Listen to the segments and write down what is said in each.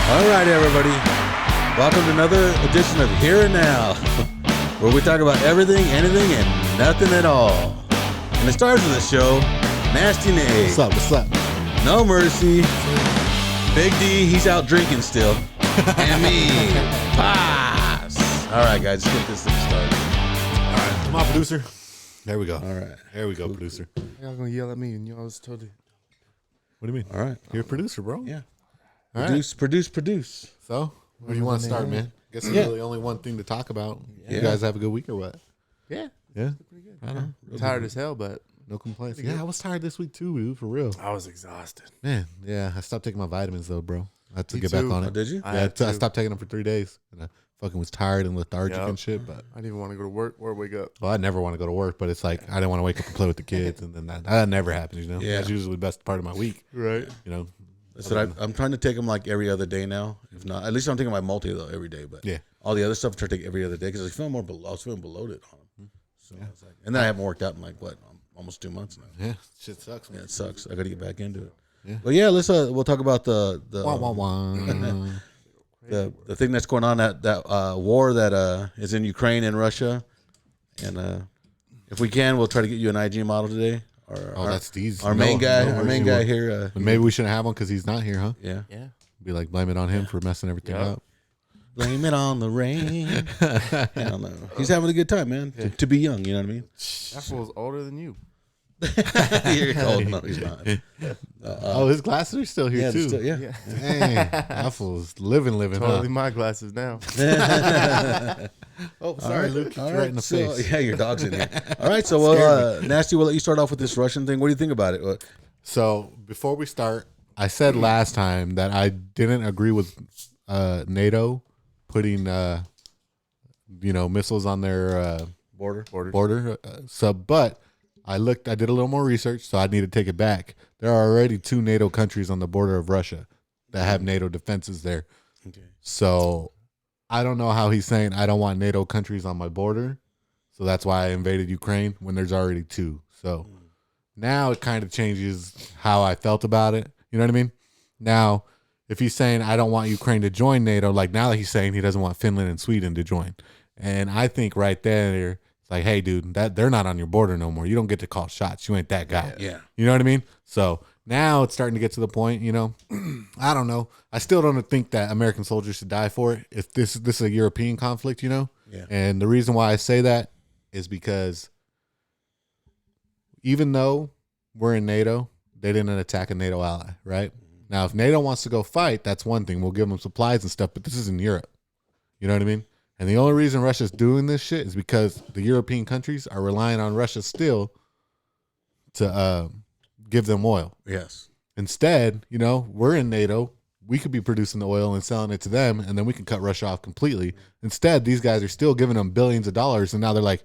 All right, everybody. Welcome to another edition of Here and Now, where we talk about everything, anything, and nothing at all. And the stars of the show, Nasty Nate. What's up? No Mercy. Big D, he's out drinking still. And me, Paz. All right, guys, let's get this thing started. All right, come on, producer. There we go. All right. There we go, producer. Y'all gonna yell at me and y'all was told it. What do you mean? All right. You're a producer, bro. Yeah. All Produce. So, where do you want to start, man? Guess there's really only one thing to talk about. Yeah. You guys have a good week or what? Yeah, Yeah. pretty good. I don't know. Tired as hell, but No complaints. Yeah, I was tired this week too, dude, for real. I was exhausted. Man, yeah, I stopped taking my vitamins though, bro. I had to Me get back too. on Oh, it. did you? Yeah, I stopped taking them for 3 days. And I fucking was tired and lethargic Yep. and shit. But I didn't even want to go to work or wake up. well, I never want to go to work, but it's like I didn't want to wake up and play with the kids, and then that never happens, you know. Yeah. That's usually the best part of my week, Right. you know. So I'm trying to take them like every other day now. If not, at least I'm taking my multi though every day. But Yeah. all the other stuff I try to take every other day because I was feeling bloated on them. So I was like, and then I haven't worked out in like what, almost 2 months now. Yeah, shit sucks, Yeah, man. it sucks. I got to get back into it. Yeah. But yeah, let's we'll talk about the Wah, wah, wah. the thing that's going on, that war that is in Ukraine and Russia, and if we can, we'll try to get you an IG model today. Or That's these. our main guy. No Our main worries, guy you here. will. But maybe we shouldn't have one because he's not here, huh? Yeah. Yeah. Be like, blame it on him for messing everything Yep. up. Blame it on the rain. Hell no. He's having a good time, man. To be young, you know what I mean? That fool's older than you. You're cold. No, he's not. Oh, his glasses are still here Yeah, too. yeah. Yeah. Dang, that fool's living, Totally huh? my glasses now. Oh, sorry, Luke. Kicked All you right in the so, face. Yeah, your dog's in here. All right, so Nasty, we'll let you start off with this Russian thing. What do you think about it? So before we start, I said last time that I didn't agree with NATO putting, missiles on their border. But I did a little more research, so I need to take it back. There are already 2 NATO countries on the border of Russia that have NATO defenses there. Okay. So I don't know how he's saying I don't want NATO countries on my border. So that's why I invaded Ukraine when there's already 2. So now it kind of changes how I felt about it. You know what I mean? Now, if he's saying I don't want Ukraine to join NATO, like now he's saying he doesn't want Finland and Sweden to join. And I think right there, it's like, hey, dude, that they're not on your border no more. You don't get to call shots. You ain't that guy. Yeah. You know what I mean? So now it's starting to get to the point, I don't know. I still don't think that American soldiers should die for it. If this is a European conflict, Yeah. And the reason why I say that is because even though we're in NATO, they didn't attack a NATO ally, right? Now, if NATO wants to go fight, that's one thing. We'll give them supplies and stuff, but this is in Europe. You know what I mean? And the only reason Russia's doing this shit is because the European countries are relying on Russia still to give them oil. Yes. Instead, we're in NATO. We could be producing the oil and selling it to them, and then we can cut Russia off completely. Instead, these guys are still giving them billions of dollars, and now they're like,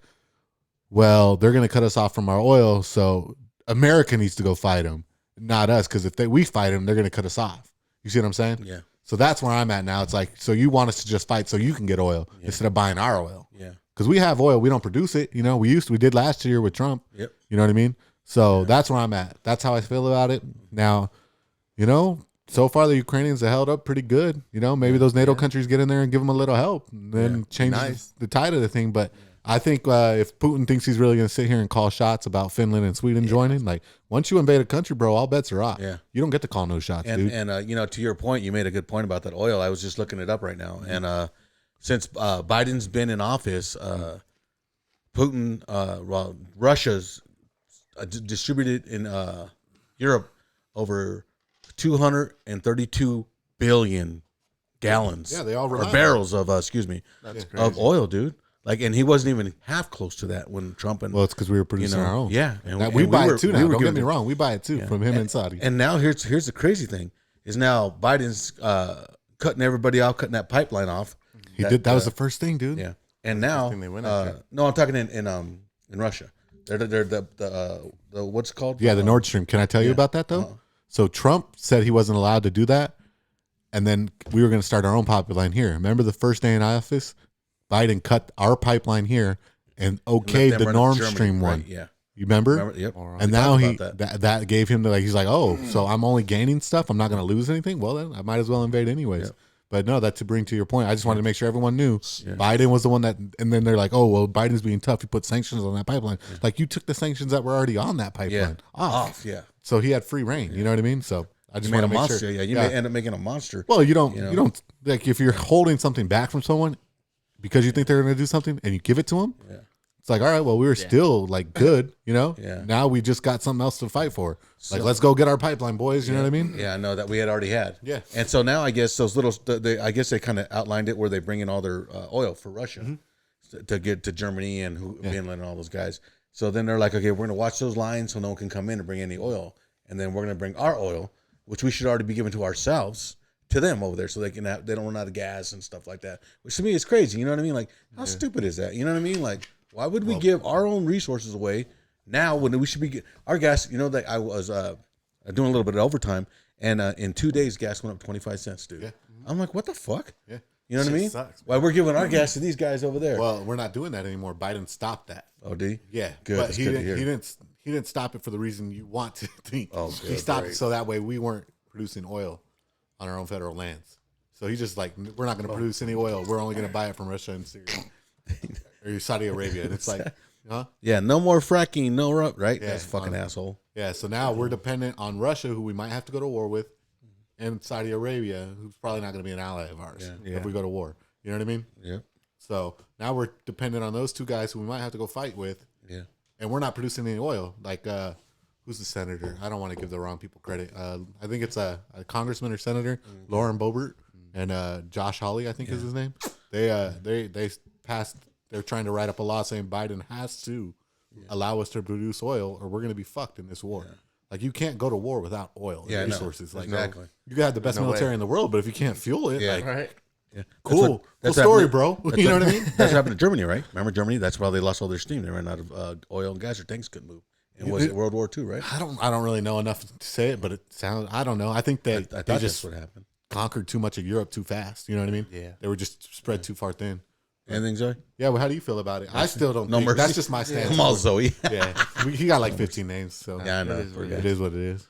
well, they're going to cut us off from our oil, so America needs to go fight them, not us, because if we fight them, they're going to cut us off. You see what I'm saying? Yeah. So that's where I'm at now. It's like, so you want us to just fight so you can get oil instead of buying our oil. Yeah. Because we have oil. We don't produce it. We did last year with Trump. Yep. You know what I mean? So that's where I'm at. That's how I feel about it. Now, so far the Ukrainians have held up pretty good. Maybe those NATO countries get in there and give them a little help and then change the tide of the thing. But I think if Putin thinks he's really going to sit here and call shots about Finland and Sweden joining, like once you invade a country, bro, all bets are off. Yeah. You don't get to call no shots, dude. And to your point, you made a good point about that oil. I was just looking it up right now. And since Biden's been in office, Putin, Russia's distributed in Europe over 232 billion gallons. Yeah, they all or rely on barrels of That's of oil, dude. Like, and he wasn't even half close to that when Trump and Well, it's because we were producing our own. yeah, And we buy it too now. Don't get giving- me wrong. We buy it too from him and Saudi. And now here's the crazy thing is now Biden's cutting everybody off, cutting that pipeline off. He did. That was the first thing, dude. Yeah, and now thing they went after. no, I'm talking in Russia. They're the what's it called? Yeah, the Nord Stream. Can I tell you about that though? So Trump said he wasn't allowed to do that, and then we were going to start our own pipeline here. Remember the first day in office, Biden cut our pipeline here and okayed the Nord Stream one. Yeah, you remember? Yep. And now about that gave him the he's like, oh, so I'm only gaining stuff. I'm not going to lose anything. Well, then I might as well invade anyways. Yep. But no, that to bring to your point, I just wanted to make sure everyone knew Biden was the one that, and then they're like, oh, well, Biden's being tough. He put sanctions on that pipeline. Like you took the sanctions that were already on that pipeline off. Yeah. So he had free reign. You know what I mean? So I just You made want a to make monster. sure. Yeah, you may end up making a monster. Well, you don't like if you're holding something back from someone because you think they're going to do something and you give it to them. Yeah. It's like, all right, well, we were still like good, you know. Yeah. Now we just got something else to fight for. Like, let's go get our pipeline, boys. You know what I mean? Yeah, I know that we had already had. Yeah. And so now I guess those little, I guess they kind of outlined it where they bring in all their oil for Russia to get to Germany and Finland and all those guys. So then they're like, okay, we're going to watch those lines so no one can come in and bring any oil. And then we're going to bring our oil, which we should already be giving to ourselves, to them over there so they don't run out of gas and stuff like that. Which to me is crazy. You know what I mean? Like, how stupid is that? You know what I mean? Like, why would we give our own resources away now when we should be our gas? You know that I was doing a little bit of overtime, and in 2 days gas went up 25 cents, dude. Yeah. I'm like, what the fuck? Yeah. You know what I mean? Sucks, why we're giving our gas to these guys over there? Well, we're not doing that anymore. Biden stopped that. Oh, D? Yeah. Good. But That's he good to didn't. hear. He didn't stop it for the reason you want to think. Oh, he good, stopped great. it so that way we weren't producing oil on our own federal lands. So he's just like, we're not going to produce any oil. We're only going to buy it from Russia and Syria or Saudi Arabia. And it's like, huh? Yeah, no more fracking, right? Yeah, That's a fucking asshole. Yeah. So now we're dependent on Russia, who we might have to go to war with, and Saudi Arabia, who's probably not going to be an ally of ours if we go to war. You know what I mean? Yeah. So now we're dependent on those two guys who we might have to go fight with. Yeah. And we're not producing any oil. Like, who's the senator? I don't want to give the wrong people credit. I think it's a congressman or senator, Lauren Boebert, and Josh Hawley, I think is his name. They passed. They're trying to write up a law saying Biden has to allow us to produce oil, or we're going to be fucked in this war. Like, you can't go to war without oil and resources. Like, exactly. you got the best military in the world, but if you can't fuel it, Yeah. like, Right. Yeah. cool That's story, happening- bro. that's You know what- what I mean? That's what happened to Germany, right? Remember Germany? That's why they lost all their steam. They ran out of oil and gas. Their tanks couldn't move. And was it World War II, right? I don't really know enough to say it, but it sounds. I don't know. I think I they thought they that's just what happened. conquered too much of Europe too fast. You know what I mean? Yeah. They were just spread too far thin. Anything, Zoe? Yeah. Well, how do you feel about it? I still don't. No think, mercy. That's just my stance. Come on, Zoe. Yeah. He got like 15 names, so Yeah, I know. It is what it is what it is.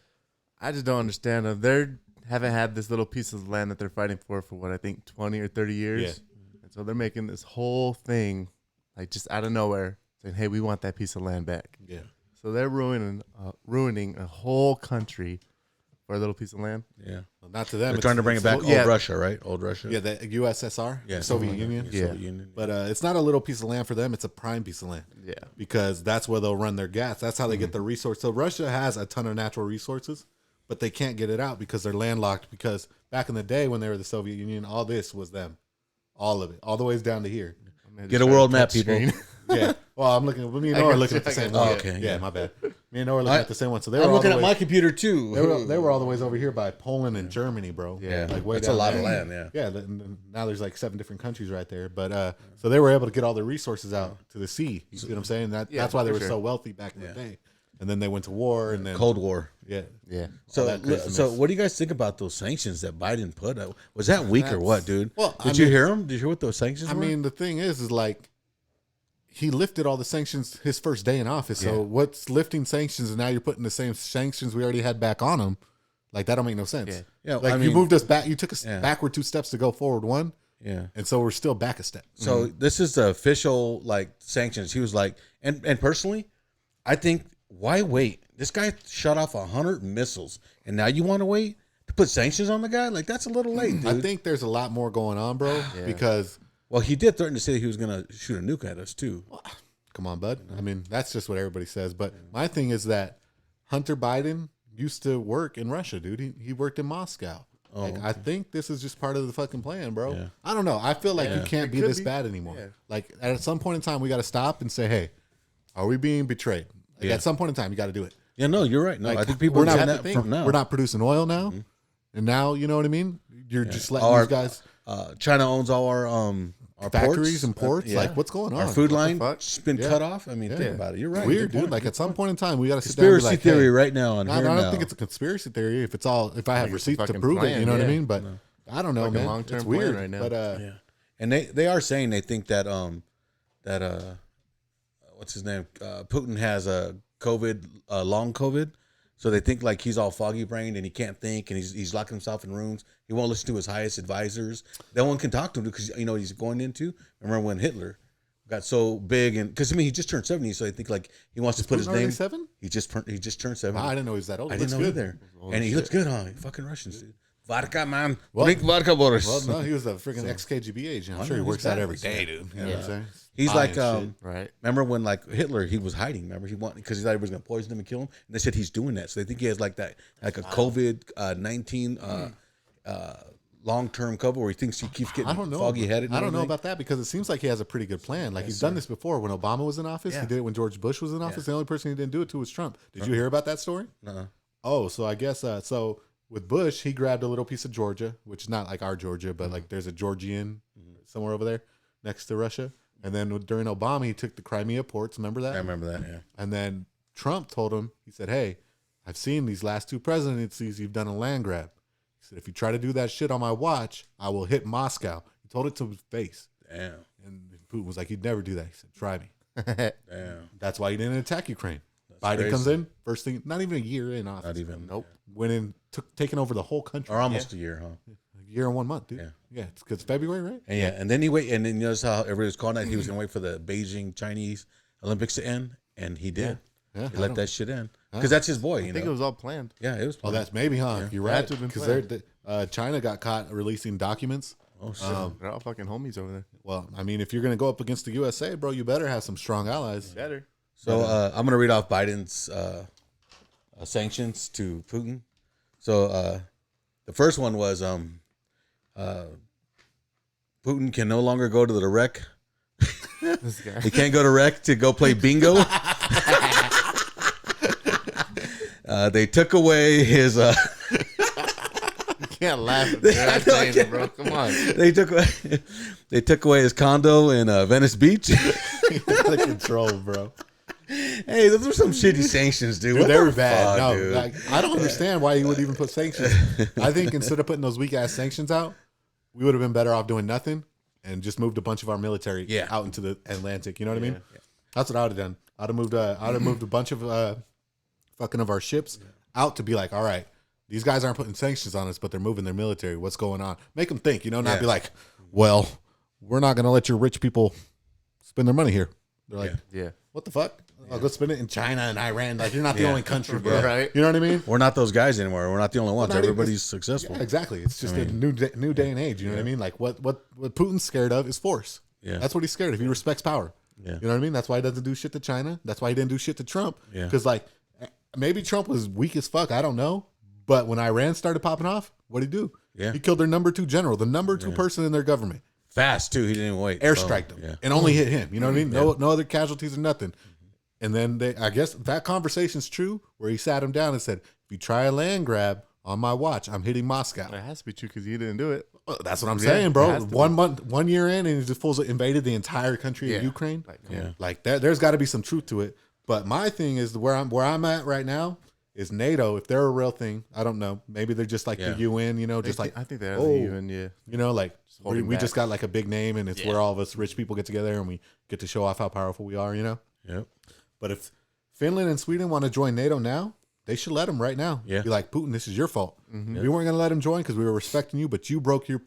I just don't understand. They haven't had this little piece of land that they're fighting for what I think 20 or 30 years. Yeah. And so they're making this whole thing like just out of nowhere saying, "Hey, we want that piece of land back." Yeah. So they're ruining a whole country for a little piece of land. Yeah. Well, not to them. They're trying to bring it back. Old yeah. Russia, right? Old Russia. Yeah, the USSR, Yeah, the Soviet something like that. Union. Yeah, Yeah. Soviet Union. But it's not a little piece of land for them. It's a prime piece of land. Yeah. Because that's where they'll run their gas. That's how they get the resource. So Russia has a ton of natural resources, but they can't get it out because they're landlocked. Because back in the day when they were the Soviet Union, all this was them. All of it. All the ways down to here. Get a world map, people. Yeah. Well, I'm looking. Me and Noah are looking at the same one. Oh, okay, Yeah, yeah. my bad. Me and Noah are looking at the same one. So they were I'm all looking the at way, my computer too. They were all the ways over here by Poland and Germany, bro. Yeah, like way that's down a lot there. of land. Yeah. Yeah, now there's like 7 different countries right there. But so they were able to get all their resources out to the sea. You see what I'm saying? That's why they for were sure. so wealthy back in the day. And then they went to war, and then Cold War. yeah. Yeah. So, that craziness. so what do you guys think about those sanctions that Biden put? Was that weak or what, dude? Well, did you hear them? Did you hear what those sanctions I were? mean, the thing is like he lifted all the sanctions his first day in office. So what's lifting sanctions, and now you're putting the same sanctions we already had back on him? Like that don't make no sense. Yeah. Yeah, like I you mean- moved us back. You took us backward 2 steps to go forward 1, yeah. and so we're still back a step. So this is the official like sanctions. He was like, and personally, I think why wait? This guy shot off 100 missiles, and now you want to wait to put sanctions on the guy? Like that's a little late, dude. I think there's a lot more going on, bro. Because Well, he did threaten to say he was going to shoot a nuke at us too. come on, bud. I mean, that's just what everybody says. But my thing is that Hunter Biden used to work in Russia, dude. He worked in Moscow. I think this is just part of the fucking plan, bro. Yeah. I don't know. I feel like you can't be could this be. bad anymore. Yeah. Like at some point in time, we got to stop and say, "Hey, are we being betrayed?" Like, At some point in time, you got to do it. Yeah, no, you're right. No, Like, I think people we're are not saying that from now. We're not producing oil now, and now you know what I mean. You're just letting Our- these guys China owns all our factories ports. and ports. Yeah. Like, what's going on? Our food the line fuck? has been Yeah. cut off. I mean, think Yeah. about it. You're right. Weird, Good point. dude. Like at some point in time, we got to sit down and Conspiracy be like, theory hey, right now on No, here I don't now. think it's a conspiracy theory. If it's all, if I have Like it's a receipts to fucking prove it, plan, you know what I yeah. mean. But I don't know, Like a man. long-term It's plan weird right now. But Yeah, and they are saying they think that what's his name? Putin has a COVID, long COVID, So they think like he's all foggy brained and he can't think, and he's locking himself in rooms. He won't listen to his highest advisors. No one can talk to him because he's going into. Remember when Hitler got so big, and because he just turned 70, so I think like he wants to put his name. 7? He just turned 70. Wow, I didn't know he was that old. I didn't know good. either. And he looks good, huh? Fucking Russians, dude. Vodka, man. Well- Drink vodka, Boris. Well, no, he was a freaking ex-KGB agent. I'm I sure he know, works he's out every badass, day, yeah. dude. You know what I'm saying? He's Buying like, shit. Right. remember when like Hitler, he was hiding. Remember he wanted because he thought he was gonna poison him and kill him, and they said he's doing that. So they think he has like that, like a COVID-19 long-term cover where he thinks he keeps getting I don't know. foggy headed. I don't know about that because it seems like he has a pretty good plan. Like he's done this before. When Obama was in office, Yeah. he did it when George Bush was in office. The only person he didn't do it to was Trump. Did you hear about that story? Uh-uh. Oh, so I guess so. With Bush, he grabbed a little piece of Georgia, which is not like our Georgia, but like there's a Georgian somewhere over there next to Russia. And then during Obama, he took the Crimea ports. Remember that? I remember that. Yeah. And then Trump told him, he said, "Hey, I've seen these last 2 presidencies, you've done a land grab. He said, if you try to do that shit on my watch, I will hit Moscow." He told it to his face. Damn. And Putin was like, he'd never do that. He said, "Try me." Damn. That's why he didn't attack Ukraine. Biden crazy. comes in, first thing, not even a year in office. Not even. Nope. Went in, taking over the whole country. Or almost a year, huh? A year and 1 month, dude. Yeah. Yeah, it's because February, right? And yeah, and then and then you notice how everybody was calling that he was gonna wait for the Beijing Chinese Olympics to end, and he did. Yeah, He I let don't- that shit in because that's his boy. I think it was all planned. Yeah, it was. Oh, that's maybe, huh? You're Had right. to have been Because China got caught releasing documents. Oh shit. They're all fucking homies over there. Well, I mean, if you're going to go up against the USA, bro, you better have some strong allies. Better. So I'm gonna read off Biden's sanctions to Putin. So the first one was Putin can no longer go to the rec. This guy. He can't go to rec to go play bingo. They took away his. Can't laugh at I that, know, I saying can't- it, bro. Come on. They took away his condo in Venice Beach. Out of control, bro. Hey, those were some shitty sanctions, dude. Dude, What they the were bad. fuck, No, dude? like, I don't understand why you would even put sanctions. I think instead of putting those weak ass sanctions out, we would have been better off doing nothing and just moved a bunch of our military Yeah. out into the Atlantic. You know what I mean? That's what I would have done. I'd have moved a bunch of fucking of our ships out to be like, all right, these guys aren't putting sanctions on us, but they're moving their military. What's going on? Make them think, not Yeah. be like, well, we're not going to let your rich people spend their money here. They're like, Yeah. what the fuck? I'll go spend it in China and Iran. Like, you're not the Yeah. only country, bro. Right. You know what I mean? We're not those guys anymore. We're not the only ones. not even- Everybody's successful. Yeah, exactly. It's just a new day and age. You know what I mean? Like what Putin's scared of is force. Yeah. That's what he's scared of. He respects power. Yeah. You know what I mean? That's why he doesn't do shit to China. That's why he didn't do shit to Trump. Yeah. Because like maybe Trump was weak as fuck. I don't know. But when Iran started popping off, what did he do? Yeah. He killed their number 2 general, the number 2 person in their government. Fast too. He didn't wait. Airstriked him Yeah. and only hit him. You know what I mean? No other casualties or nothing. And then I guess that conversation's true where he sat him down and said, if you try a land grab on my watch, I'm hitting Moscow. It has to be true because you didn't do it. Well, that's what I'm Yeah, saying, it bro. has to 1 month, 1 year in, and he just fools invaded the entire country of Yeah. Ukraine. Like, come Yeah. on. Like there's got to be some truth to it. But my thing is where I'm at right now is NATO. If they're a real thing, I don't know. Maybe they're just like Yeah. the UN, just like I think they are oh, the UN. Yeah. like holding we back. just got like a big name, and it's where all of us rich people get together and we get to show off how powerful we are. Yep. But if Finland and Sweden want to join NATO now, they should let them right now. Yeah. Be like, Putin, this is your fault. We weren't going to let him join because we were respecting you, but you broke your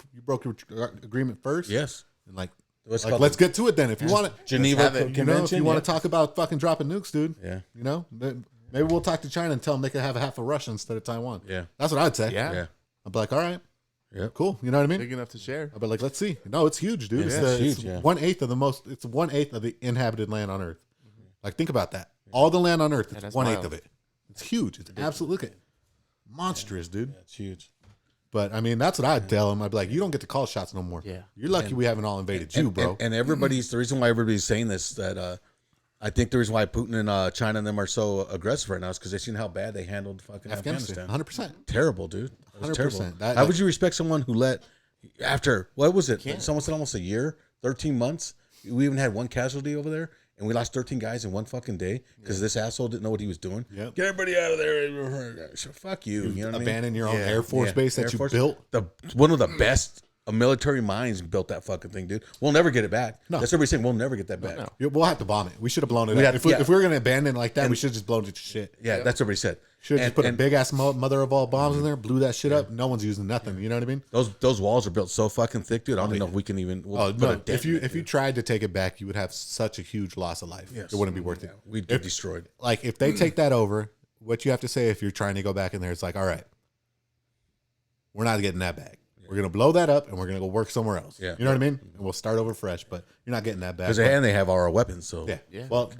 agreement first. Yes. And like What's like called let's get to it then. If you want to Geneva have it. Convention. if you want yeah. to talk about fucking dropping nukes, dude. Yeah. Then maybe we'll talk to China and tell them they can have half of Russia instead of Taiwan. Yeah. That's what I'd say. Yeah. Yeah. I'd be like, all right, Yep. cool. You know what I mean? Big enough to share. I'd be like, let's see. No, it's huge, dude. Yeah, It's it's huge, yeah. 1/8 of the most. It's 1/8 of the inhabited land on Earth. Like, think about that. All the land on Earth, it's that's 1/8 wild. of it. It's huge. It's absolutely look at monstrous, dude. That's huge. But I mean, that's what I'd tell him. I'd be like, you don't get to call shots no more. Yeah. You're lucky we haven't all invaded you, bro. And everybody's the reason why everybody's saying this that I think the reason why Putin and China and them are so aggressive right now is because they've seen how bad they handled fucking Afghanistan, Afghanistan. 100%. Terrible, dude. It was 100%. terrible. That- How would you respect someone who let after what was it? Someone said almost a year, 13 months. We even had one casualty over there, and we lost 13 guys in one fucking day because this asshole didn't know what he was doing. Yep. Get everybody out of there. So fuck you. You know what I mean? Abandon your own Yeah. Air Force Yeah. base that Air you Force- built. One of the best a military minds built that fucking thing, dude. We'll never get it back. No. That's everybody saying we'll never get that back. no. We'll have to bomb it. We should have blown it We up. have- If we were going to abandon it like that, we should have just blown it to shit. Yeah, that's what everybody said. Should have just put a And big ass mother of all bombs in there, blew that shit up. No one's using nothing. You know what I mean? those walls are built so fucking thick, dude. I don't even know if we can even. We'll Oh put no! a dent If in you it, if you dude. tried to take it back, you would have such a huge loss of life. Yes. It wouldn't be worth it. We'd get destroyed. Like if they take that over, what you have to say if you're trying to go back in there, it's like, all right, we're not getting that back. We're gonna blow that up and we're gonna go work somewhere else. Yeah. You know what I mean? And we'll start over fresh, but you're not getting that back. Because But- and they have all our weapons, so yeah. Yeah. Well,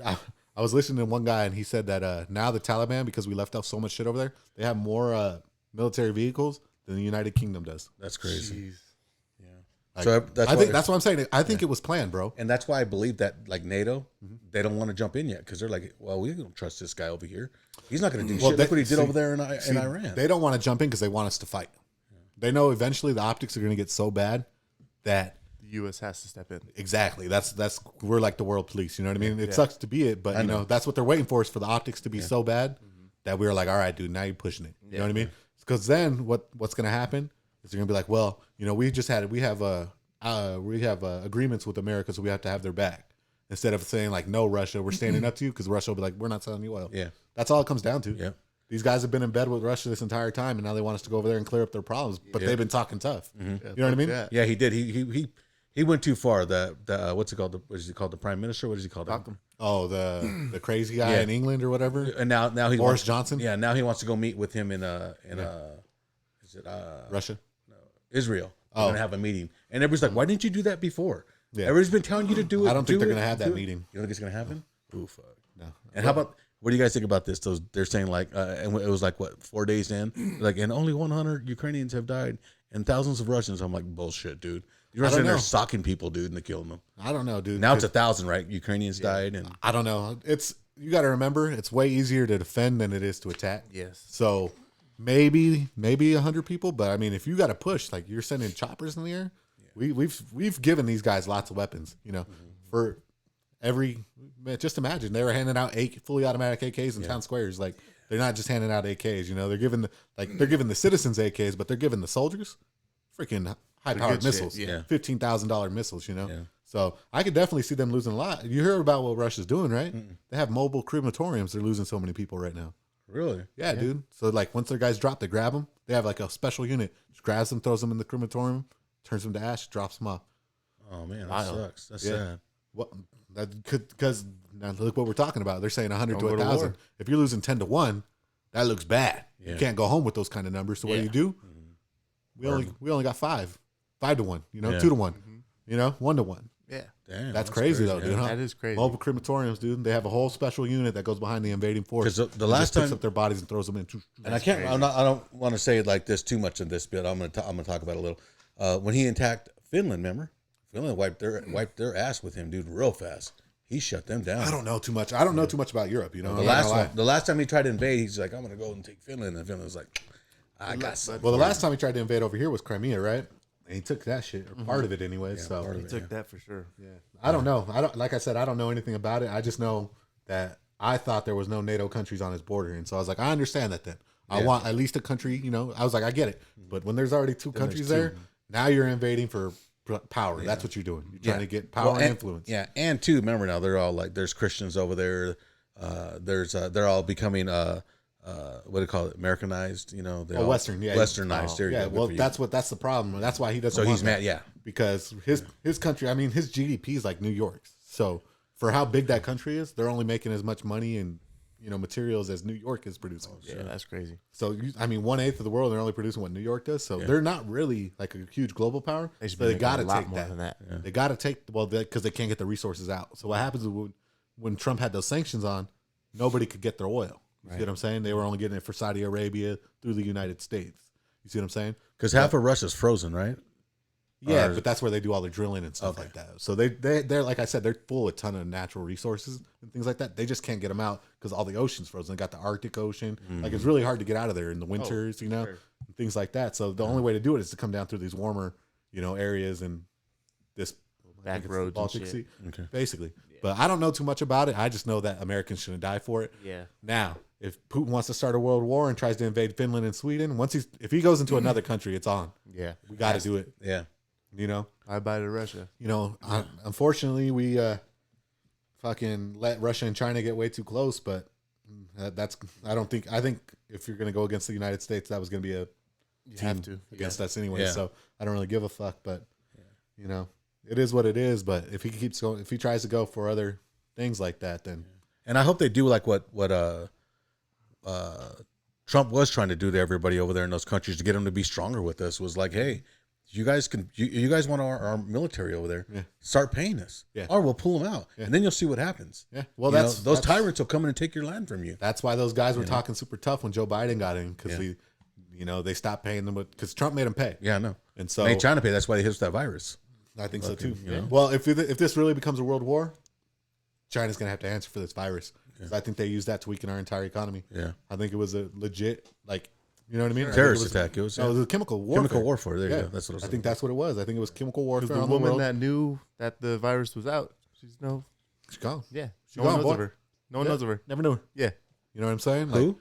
I was listening to one guy and he said that now the Taliban, because we left off so much shit over there, they have more military vehicles than the United Kingdom does. that's crazy. Jeez. Like, So that's I why- think that's what I'm saying. I think it was planned, bro. And that's why I believe that, like NATO, they don't want to jump in yet because they're like, well, we don't trust this guy over here. He's not going to do shit. Look what he did over there in Iran. They don't want to jump in because they want us to fight. They know eventually the optics are going to get so bad that The U.S. has to step in. exactly that's we're like the world police. You know what I mean? It sucks to be it, but you know that's what they're waiting for is for the optics to be so bad that we're like, all right, dude, now you're pushing it. You know what I mean? Because then what's going to happen is they're going to be like, well, you know, we have agreements with America, so we have to have their back. Instead of saying like, no, Russia, we're standing up to you, because Russia will be like, we're not selling you oil. Yeah. That's all it comes down to. Yeah. These guys have been in bed with Russia this entire time, and now they want us to go over there and clear up their problems. But they've been talking tough. You know what I mean? Yeah. Yeah, he did. He went too far. The what's it called? What is he called? The prime minister? What is he called? Oh, the crazy guy Yeah. in England or whatever. And now he Boris wants, Johnson? Yeah, now he wants to go meet with him in is it Russia. Israel. They're gonna have a meeting, and everybody's like, "Why didn't you do that before?" Yeah. Everybody's been telling you to do it. I don't think do they're it, gonna have do that it. meeting. You don't think it's gonna happen? Ooh, fuck. No. And how about what do you guys think about this? They're saying like, and it was like what 4 days in, like, and only 100 Ukrainians have died and thousands of Russians. I'm like, bullshit, dude. You're I don't in there know. socking people, dude, and they're killing them. I don't know, dude. Now it's 1,000, right? Ukrainians died, and I don't know. You got to remember, it's way easier to defend than it is to attack. Yes. So maybe 100 people, but I mean, if you got to push, like you're sending choppers in the air, we've given these guys lots of weapons. You know, for every just imagine they were handing out fully automatic AKs in town squares. Like they're not just handing out AKs. You know, they're giving the citizens AKs, but they're giving the soldiers freaking high powered good shit, missiles. yeah. $15,000 missiles. You know. Yeah. So I could definitely see them losing a lot. You hear about what Russia's doing, right? They have mobile crematoriums. They're losing so many people right now. really, Yeah, dude. So like once their guys drop, they grab them. They have like a special unit. Just grabs them, throws them in the crematorium, turns them to ash, drops them off. oh man, that Wild. sucks. That's Yeah. sad. What that could because now look what we're talking about. They're saying 100 to Don't go to 1,000. war. If you're losing 10 to 1, that looks bad. Yeah. You can't go home with those kind of numbers. So what do Yeah. you do? We only got 5 to 1. You know, Yeah. 2 to 1. You know, 1 to 1. Yeah. Damn, That's crazy though, yeah. dude. Huh? That is crazy. Mobile crematoriums, dude. They have a whole special unit that goes behind the invading force. 'Cause the and last just picks time- up their bodies and throws them in. And I can't. I don't want to say it like this too much in this bit. I'm gonna talk about it a little. When he attacked Finland, remember? Finland wiped their ass with him, dude, real fast. He shut them down. I don't know too much. I don't know too much about Europe. You know, The I'm not last gonna lie. one, the last time he tried to invade, he's like, "I'm gonna go and take Finland," and Finland was like, "I got some." Well, the last time he tried to invade over here was Crimea, right? And he took that shit, or part of it anyway. So part of He took that for sure. yeah, I don't know. Like I said, I don't know anything about it. I just know that I thought there was no NATO countries on his border, and so I was like, I understand that. Then I want at least a country. You know, I was like, I get it. But when there's already 2 countries there, now you're invading for power. That's what you're doing. You're trying to get power and influence. Yeah, and too, remember now they're all like, there's Christians over there. They're all becoming what do you call it? Americanized. You know, they're all Western, yeah, Westernized. There you yeah. go. Good Well, for you. that's the problem. That's why he doesn't. So want he's mad. that. Yeah, Because his country, I mean, his GDP is like New York's. So for how big that country is, they're only making as much money and materials as New York is producing. Yeah, that's crazy. So I mean, 1/8 of the world, they're only producing what New York does. So they're not really like a huge global power. They should so be they making got to a lot take more that. than that. They got to take because they can't get the resources out. So what happens is when Trump had those sanctions on, nobody could get their oil. You see what I'm saying? They were only getting it for Saudi Arabia through the United States. You see what I'm saying? because half of Russia's frozen, right? Yeah, Or- but that's where they do all their drilling and stuff like that. So they're like I said, they're full of a ton of natural resources and things like that. They just can't get them out because all the ocean's frozen. They got the Arctic Ocean. Like it's really hard to get out of there in the winters, and things like that. So the only way to do it is to come down through these warmer, areas and this I think it's the roads and Baltic shit. Sea, Okay. basically. But I don't know too much about it. I just know that Americans shouldn't die for it. Yeah. Now, if Putin wants to start a world war and tries to invade Finland and Sweden, if he goes into another country, it's on. Yeah. We got to do it. Yeah. You know, Bye to Russia. you know. Unfortunately, we fucking let Russia and China get way too close. But that's I think if you're gonna go against the United States, that was gonna be a You team have to against us anyway. Yeah. So I don't really give a fuck. But you know, it is what it is. But if he keeps going, if he tries to go for other things like that, then And I hope they do like what Trump was trying to do to everybody over there in those countries to get them to be stronger with us. Was like, hey, you guys want our military over there? Yeah. Start paying us, Yeah. or we'll pull them out, Yeah. and then you'll see what happens. yeah. Well, Those tyrants will come in and take your land from you. That's why those guys were talking super tough when Joe Biden got in because they stopped paying them because Trump made them pay. Yeah, I know. And so They ain't trying to pay. That's why they hit us with that virus. I think so too. you know? Well, if this really becomes a world war, China's gonna have to answer for this virus. 'Cause I think they used that to weaken our entire economy. Yeah, I think it was a legit, like, you know what I mean? I think terrorist it was, attack. It was, No, it was a chemical warfare. chemical warfare. There you Yeah. go. That's what I think that's what it was. I think it was chemical warfare Because the on woman the world. that knew that the virus was out, she's She's gone. yeah. She's No one gone, knows boy. of her. No one Yeah. knows of her. Never knew her. Yeah, You know what I'm saying? Who? Like,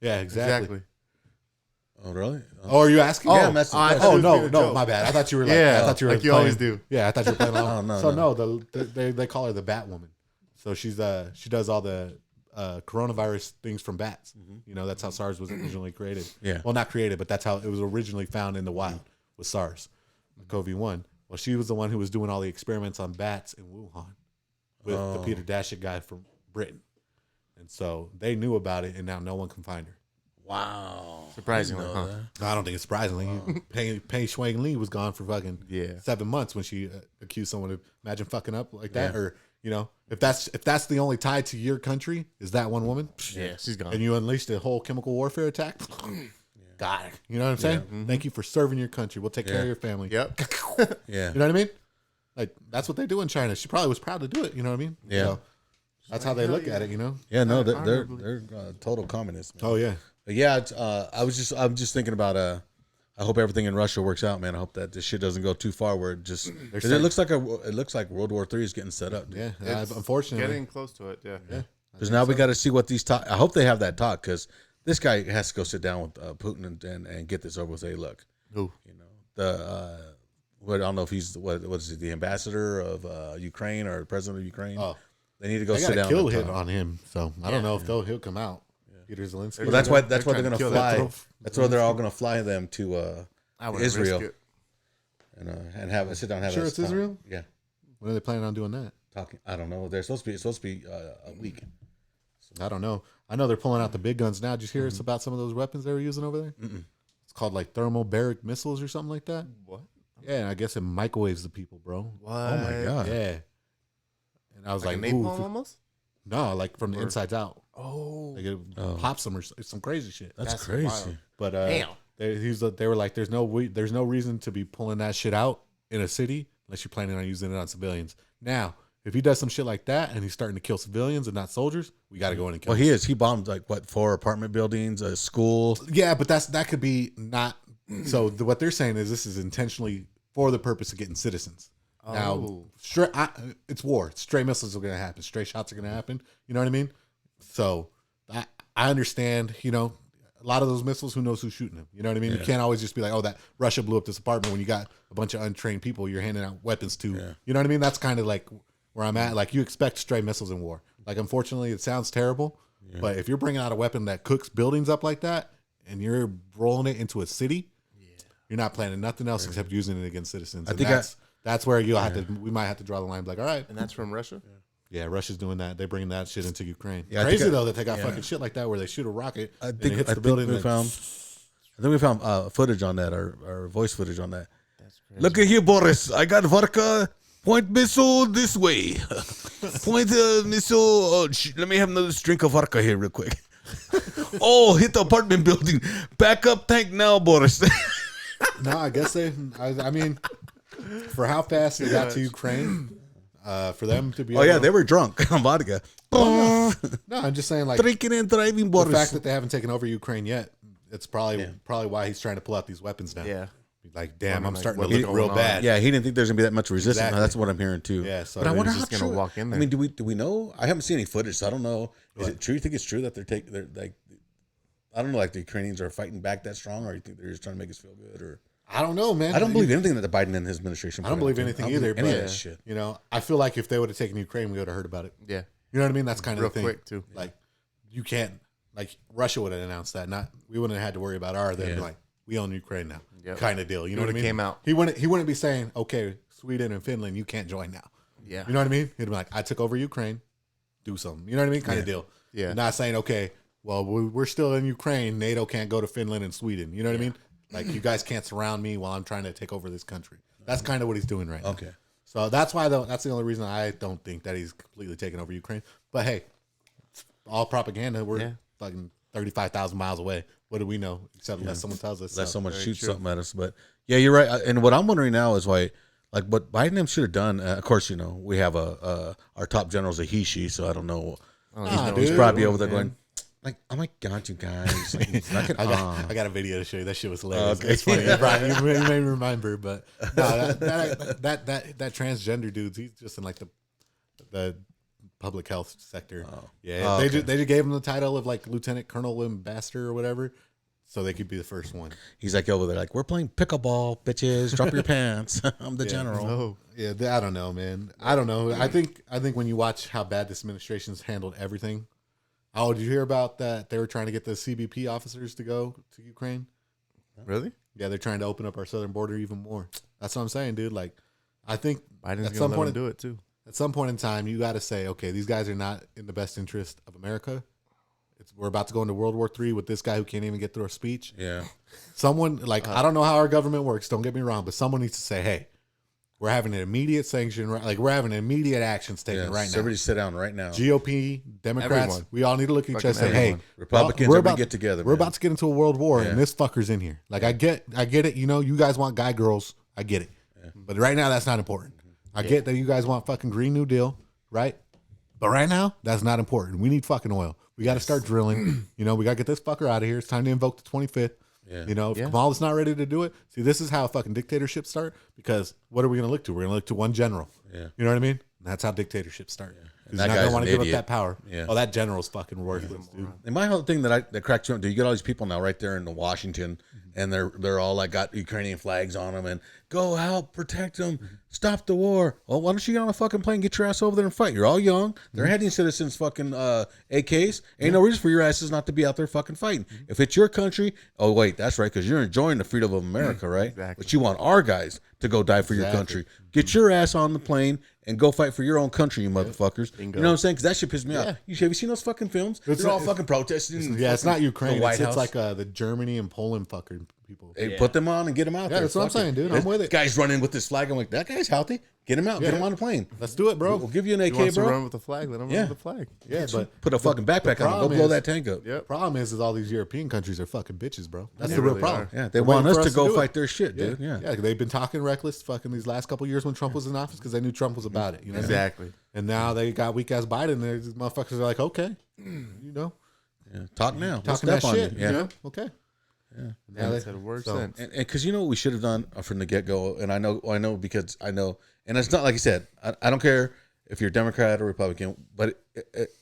yeah, exactly. Oh, really? Oh, are you asking? Yeah, Oh, that's the oh, question. it was no, being a no, joke. my bad. I thought you were like, Yeah, I thought you were like you playing- always do. Yeah, I thought you were playing along. No, so no. they call her the Bat Woman. So she does all the coronavirus things from bats. You know, that's how SARS was originally created. Yeah. Well, not created, but that's how it was originally found in the wild with SARS, COVID-1. Well, she was the one who was doing all the experiments on bats in Wuhan with the Peter Daszak guy from Britain. And so they knew about it, and now no one can find her. Wow. Surprisingly, I didn't huh? know that. No, I don't think it's surprisingly. Pei Shuang Li was gone for fucking Yeah. 7 months when she accused someone of imagine fucking up like that, or you know, if that's the only tie to your country is that one woman, Yeah, she's gone. and you unleashed a whole chemical warfare attack. God, you know what I'm saying? Thank you for serving your country. We'll take care of your family. Yep. Yeah. You know what I mean? Like that's what they do in China. She probably was proud to do it. You know what I mean? Yeah. So, that's how they look at it. You know? Yeah, no, they're honorably. total communists. Man. Oh yeah. But yeah, it's, I'm just thinking about I hope everything in Russia works out, man. I hope that this shit doesn't go too far where it just 'cause it looks like World War III is getting set up. Dude. Yeah. Unfortunately. Getting close to it. Yeah. Yeah. Because now we got to see what these talk. I hope they have that talk because this guy has to go sit down with Putin and get this over with. Say, look, Who? you know the I don't know if he's what is he, the ambassador of Ukraine or the president of Ukraine. Oh. They need to go They sit got a down. kill and hit talk. on him, so I don't know if he'll come out. Peter Zelensky. Well, that's why They're they're trying going to to kill fly. that That's why they're all going to fly them to I wouldn't Israel. risk it. and have a sit down. And have Sure a it's talk. Israel? Yeah, When are they planning on doing that? talking. I don't know. They're supposed to be a week. I don't know. I know they're pulling out the big guns now. Did you hear us about some of those weapons they were using over there? It's called like thermobaric missiles or something like that. What? Yeah, and I guess it microwaves the people, bro. What? Oh my god. Yeah. And I was Like, like, a ooh, napalm almost? no, like from the insides out. Oh. Like it pops them or it's some crazy shit. That's wild. crazy. But Damn. they were like, there's no reason to be pulling that shit out in a city unless you're planning on using it on civilians. Now, if he does some shit like that and he's starting to kill civilians and not soldiers, we got to go in and kill Well, him. he is. He bombed like what 4 apartment buildings, a school. Yeah, but that could be not. So what they're saying is this is intentionally for the purpose of getting citizens. Now, Oh. it's war. Stray missiles are going to happen. Stray shots are going to happen. You know what I mean? So I understand. You know, a lot of those missiles. Who knows who's shooting them? You know what I mean? You can't always just be like, oh, that Russia blew up this apartment when you got a bunch of untrained people you're handing out weapons to. You know what I mean? That's kind of like where I'm at. Like you expect stray missiles in war. Like unfortunately, it sounds terrible, but if you're bringing out a weapon that cooks buildings up like that and you're rolling it into a city, you're not planning nothing else except using it against citizens. And think that's where you'll have to. We might have to draw the line. Like, all right, And that's from Russia? yeah, Russia's doing that. They're bringing that shit into Ukraine. Yeah, I Crazy think though that they got fucking shit like that where they shoot a rocket I and it think hits I the think building. we and found. I think we found footage on that, or voice footage on that. That's crazy. Look at here, Boris. I got vodka. Point missile this way. Point missile. Oh, let me have another drink of vodka here, real quick. Oh, hit the apartment building. Back up tank now, Boris. No, I guess they. I mean, for how fast they got to Ukraine, for them to be. Oh yeah, able they to- were drunk on vodka. No, I'm just saying, like Drinking and driving, the Boris. fact that they haven't taken over Ukraine yet. It's probably why he's trying to pull out these weapons now. Yeah. Like, damn, I'm Like, starting to what's look real going on? bad. Yeah, he didn't think there's gonna be that much resistance. Exactly. That's what I'm hearing too. Yeah, so but I they're wonder just how gonna true. walk in I there. mean, do we know? I haven't seen any footage, so I don't know. Is it true? You think it's true that they're like, I don't know, like the Ukrainians are fighting back that strong, or you think they're just trying to make us feel good, or I don't know, man. I don't believe anything that the Biden and his administration. I don't believe anything either. Any of But that shit. you know, I feel like if they would have taken Ukraine, we would have heard about it. Yeah. You know what I mean? That's kind of Real the thing. quick, too. Like, you can't. Like, Russia would have announced that. Not we wouldn't have had to worry about our. They'd be like, we own Ukraine now. Yep. Kind of deal. You know what I would've mean? came out. He wouldn't be saying, okay, Sweden and Finland, you can't join now. Yeah. You know what I mean? He'd be like, I took over Ukraine. Do something. You know what I mean? Kind of deal. Yeah. Not saying, okay, well, we're still in Ukraine. NATO can't go to Finland and Sweden. You know what I mean? Like, you guys can't surround me while I'm trying to take over this country. That's kind of what he's doing right now. Okay. So that's why, though, that's the only reason I don't think that he's completely taken over Ukraine. But hey, it's all propaganda. We're fucking 35,000 miles away. What do we know? Except unless someone tells us. Unless someone shoots true. something at us. But yeah, you're right. And what I'm wondering now is why, like, what Biden should have done. Of course, you know, we have our top general's a he/she, so I don't know. He's probably over there going, like, oh my god, you guys! Like, it's not gonna, I got a video to show you. That shit was hilarious. Okay. It's funny. You made me remember, but no, that transgender dude, he's just in like the public health sector. Yeah, they just gave him the title of like Lieutenant Colonel Ambassador or whatever, so they could be the first one. He's like over there, like, we're playing pickleball, bitches. Drop your pants. I'm the general. Oh. Yeah, I don't know, man. I don't know. I think when you watch how bad this administration's handled everything. Oh, did you hear about that? They were trying to get the CBP officers to go to Ukraine. Really? Yeah, they're trying to open up our southern border even more. That's what I'm saying, dude. Like, I think Biden's at some gonna let point him do it too. At some point in time, you got to say, okay, these guys are not in the best interest of America. We're about to go into World War III with this guy who can't even get through a speech. Yeah. Someone, like, I don't know how our government works. Don't get me wrong, but someone needs to say, hey, we're having an immediate sanction. Like, we're having immediate actions taken right now. Everybody sit down right now. GOP, Democrats, Everyone. we all need to look at each other and say, everyone. hey, Republicans, we're everybody get together. We're man. about to get into a world war, Yeah. and this fucker's in here. Like, I get it. You know, you guys want guy girls. I get it. But right now, that's not important. I get that you guys want fucking Green New Deal, right? But right now, that's not important. We need fucking oil. We got to start drilling. You know, we got to get this fucker out of here. It's time to invoke the 25th. Yeah. You know, if Kamala's not ready to do it, see, this is how fucking dictatorships start. Because what are we going to look to? We're going to look to one general. Yeah. You know what I mean? And that's how dictatorships start. Because that you're not going guy's to want an to give up idiot. that power. Yeah. Oh, that general's fucking worthless, dude. And my whole thing that cracks you up, do you get all these people now right there in Washington, and they're all like got Ukrainian flags on them and go help protect them, stop the war. Well, why don't you get on a fucking plane, get your ass over there and fight? You're all young. They're heading citizens fucking AKs. Ain't no reason for your asses not to be out there fucking fighting. If it's your country, oh wait, that's right, because you're enjoying the freedom of America, right? Exactly. But you want our guys to go die for your country. Get your ass on the plane and go fight for your own country, you motherfuckers. Bingo. You know what I'm saying? Because that shit pissed me off. Have you seen those fucking films? They're all fucking protesting. Yeah, it's not Ukraine. The White It's House. like the Germany and Poland fucker people. Hey, put them on and get them out there. that's what I'm Fuck saying, it. dude. I'm with it. Guy's running with this flag. I'm like, that guy's healthy. Get him out. Get him on the plane. Let's do it, bro. We'll give you an He AK, wants to bro. run with the flag. Let him run with the flag. Yeah, but Put a fucking backpack on him. Go problem blow is- that tank up. Yep. problem is all these European countries are fucking bitches, bro. That's They the real really problem. Yeah, they They're want waiting us for to go do it. fight their shit, dude. Yeah. Yeah, they've been talking reckless fucking these last couple years when Trump was in office because they knew Trump was about it. You know what I mean? Exactly. And now they got weak ass Biden. There, these motherfuckers are like, okay, you know, Yeah. Talk now. We'll talking step that on shit. you. You yeah. know? Okay. Yeah, that's a word so- sense. And because you know what we should have done from the get go, and I know because I know, and it's not like I said. I don't care if you're Democrat or Republican, but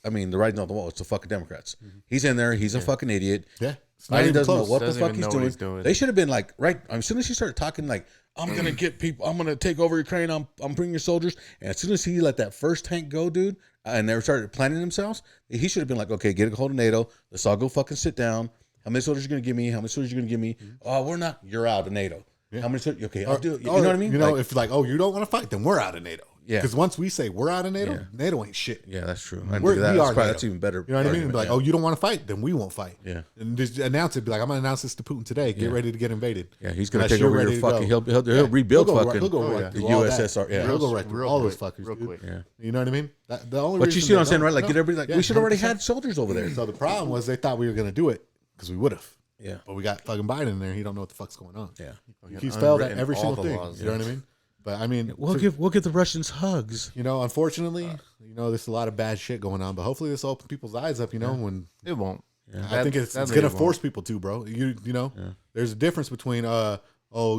I mean the writing's on the wall. It's the fucking Democrats. He's in there. He's a fucking idiot. Yeah. It's not Biden even doesn't know close. what the Doesn't fuck even he's know what doing. he's doing. They should have been like, right. As soon as he started talking, like, I'm gonna get people. I'm gonna take over Ukraine. I'm bringing your soldiers. And as soon as he let that first tank go, dude, and they started planning themselves, he should have been like, okay, get a hold of NATO. Let's all go fucking sit down. How many soldiers are you gonna give me? How many soldiers are you gonna give me? Oh, we're not. You're out of NATO. How many soldiers? Okay, I'll do it. You know what I mean? You know, Like, if like, oh, you don't want to fight, then we're out of NATO. Yeah. Because once we say we're out of NATO, Yeah. NATO ain't shit. yeah, that's true. I We're, think that. we That's, are probably, NATO. that's even better. You know what I mean? argument, Be like, yeah. oh, you don't want to fight, then we won't fight. Yeah. And just announce it. Be like, I'm gonna announce this to Putin today. Get ready to get invaded. Yeah, he's gonna Unless take you're over ready your to fucking. go. He'll rebuild He'll go fucking he'll go oh, right yeah. through the all that. USSR. Yeah, He'll go right through Real all those quick, fuckers, real dude. quick. yeah. You know what I mean? The only But you reason see what I'm they saying, don't- right? Like, no. get everybody. Like, Yeah, we should already 100%. had soldiers over there. So the problem was they thought we were gonna do it because we would have. Yeah. But we got fucking Biden in there. He don't know what the fuck's going on. Yeah. He's failed at Unwritten every all single the thing. laws, You know what I mean? But I mean, We'll give the Russians hugs. you know, unfortunately, you know, there's a lot of bad shit going on. But hopefully, this will open people's eyes up. You know, when It won't. I think it's Sadly, gonna it won't. force people to, bro. You know, there's a difference between oh,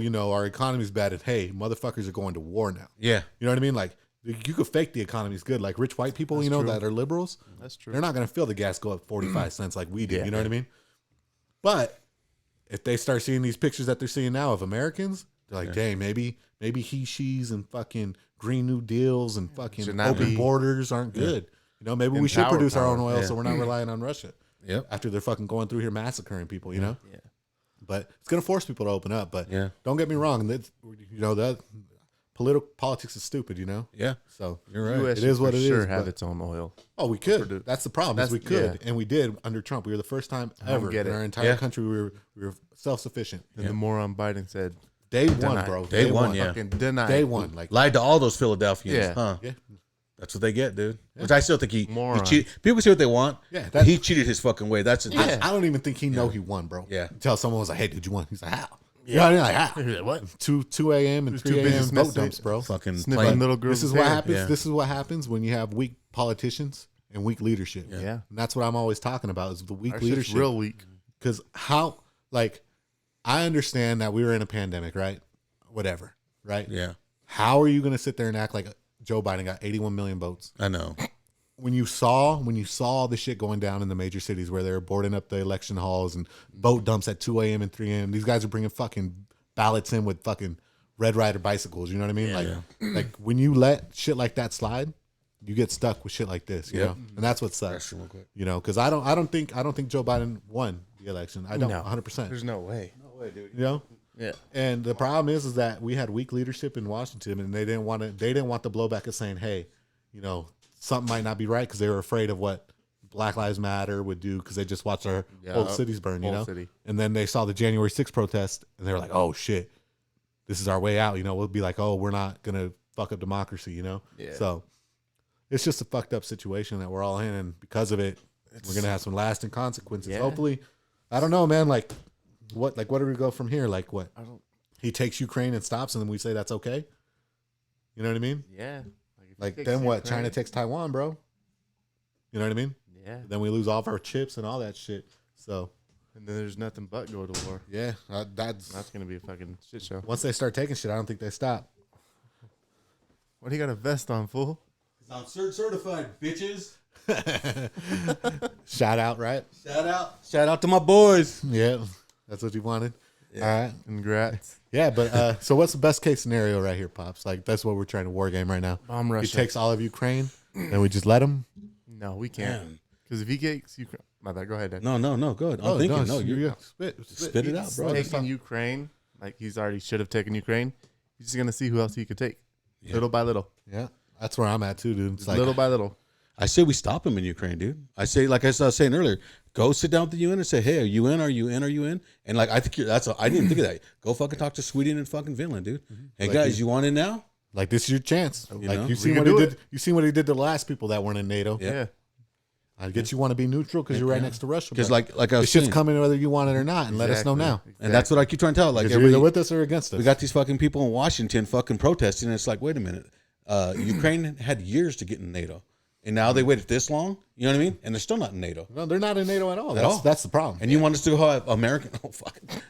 you know, our economy's bad, and hey, motherfuckers are going to war now. Yeah. You know what I mean? Like, you could fake the economy's good. Like rich white people, you know, true. that are liberals. That's true. They're not gonna feel the gas go up 45 cents like we do. Yeah. You know what I mean? But if they start seeing these pictures that they're seeing now of Americans, they're like, dang, maybe he, she's, and fucking Green New Deals and fucking Should not open be- borders aren't good. You know, maybe we should Empower produce our own power. oil Yeah. so we're not relying on Russia. Yep. After they're fucking going through here massacring people, you know. Yeah. But it's gonna force people to open up. But Yeah. don't get me wrong, that politics is stupid, you know. Yeah. So You're right. U.S. It is should what for it sure is, have but- its own oil. Oh, we could. That's the problem. Is we could, yeah. and we did under Trump. We were the first time don't ever get in it. our entire Yeah. country we were self sufficient. And the moron Biden said, Day one, Denied. bro. Day one, yeah. fucking deny. Day one, like Lied to all those Philadelphians. Yeah. Huh? yeah, That's what they get, dude. Which I still think he Morons. cheated. People say what they want. Yeah, But he cheated his fucking way. That's Yeah. I don't even think he know he won, bro. Yeah. Until someone was like, "Hey, did you win?" He's like, "How?" Yeah, like how? What? 2 a.m. and He was too 3 busy a.m. vote sniffing- dumps, bro. fucking Sniffing plain. little girls. This is what happens. Yeah. This is what happens when you have weak politicians and weak leadership. Yeah. And that's what I'm always talking about is the weak Our shit's leadership. real weak. Because how, like, I understand that we were in a pandemic, right? Whatever, right? Yeah, How are you going to sit there and act like Joe Biden got 81 million votes I know. when you saw all the shit going down in the major cities where they're boarding up the election halls and vote dumps at 2 a.m. and 3 a.m. These guys are bringing fucking ballots in with fucking Red Rider bicycles. You know what I mean? Like when you let shit like that slide, you get stuck with shit like this. You Yeah. know, and that's what sucks. Real quick. You know, because I don't think Joe Biden won the election. I don't No. 100%. There's no way. You know. Yeah. And the problem is that we had weak leadership in Washington, and they didn't want the blowback of saying, "Hey, you know, something might not be right," because they were afraid of what Black Lives Matter would do because they just watched our whole cities burn, you Whole know. city. And then they saw the January 6th protest, and they were like, "Oh shit, this is our way out." You know, we'll be like, "Oh, we're not gonna fuck up democracy," you know. Yeah. So it's just a fucked up situation that we're all in, and because of it, we're gonna have some lasting consequences. Yeah. Hopefully, I don't know, man. Like, what do we go from here? Like, what? He takes Ukraine and stops, and then we say that's okay. You know what I mean? Yeah. if Like, he then takes what? Ukraine- China takes Taiwan, bro. You know what I mean? Yeah. Then we lose all of our chips and all that shit. So And then there's nothing but go to war. yeah, that's That's gonna be a fucking shit show. once they start taking shit, I don't think they stop. What do you got a vest on, fool? I'm certified, bitches. Shout out, right? Shout out to my boys. Yeah, that's what you wanted. All right. Congrats. Yeah, but so what's the best case scenario right here, pops? Like that's what we're trying to war game right now. Bomb He Russia. takes all of Ukraine, and we just let him. No, we can't. Man. Because if he gets Ukraine, my bad. Go ahead, Dad. No, go ahead. I'm thinking. No, you're yeah. spit it out, bro. Taking Ukraine, like he's already should have taken Ukraine. He's just gonna see who else he could take, little by little, Yeah, that's where I'm at too, dude. It's like little by little. I say we stop him in Ukraine, dude. I say, like I was saying earlier, go sit down with the UN and say, hey, are you in? Are you in? Are you in? And like, I think I didn't think of that. Go fucking talk to Sweden and fucking Finland, dude. Hey Like guys, you want in now? Like this is your chance. Like know? you seen We what can he do did. You seen what he did to the last people that weren't in NATO. Yeah. I guess you want to be neutral because you're right next to Russia. Because but like I the was shit's saying, coming whether you want it or not, and let us know now. and that's what I keep trying to tell. Like Because you're either every, with us or against us. we got these fucking people in Washington fucking protesting, and it's like, wait a minute, Ukraine had years to get in NATO, and now they waited this long. You know what I mean? And they're still not in NATO. No, they're not in NATO at all. all. That's the problem. And you want us to go have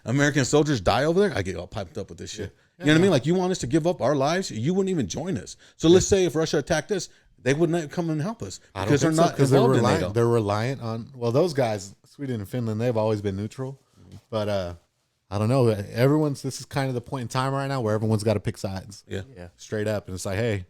American soldiers die over there? I get all piped up with this shit. You know what I mean? Like you want us to give up our lives? You wouldn't even join us. So let's say if Russia attacked us, they wouldn't come and help us I don't because they're think so, not involved in NATO. reliant. They're reliant on those guys, Sweden and Finland. They've always been neutral, but I don't know. This is kind of the point in time right now where everyone's got to pick sides. Yeah. Yeah. Straight up, and it's like, hey,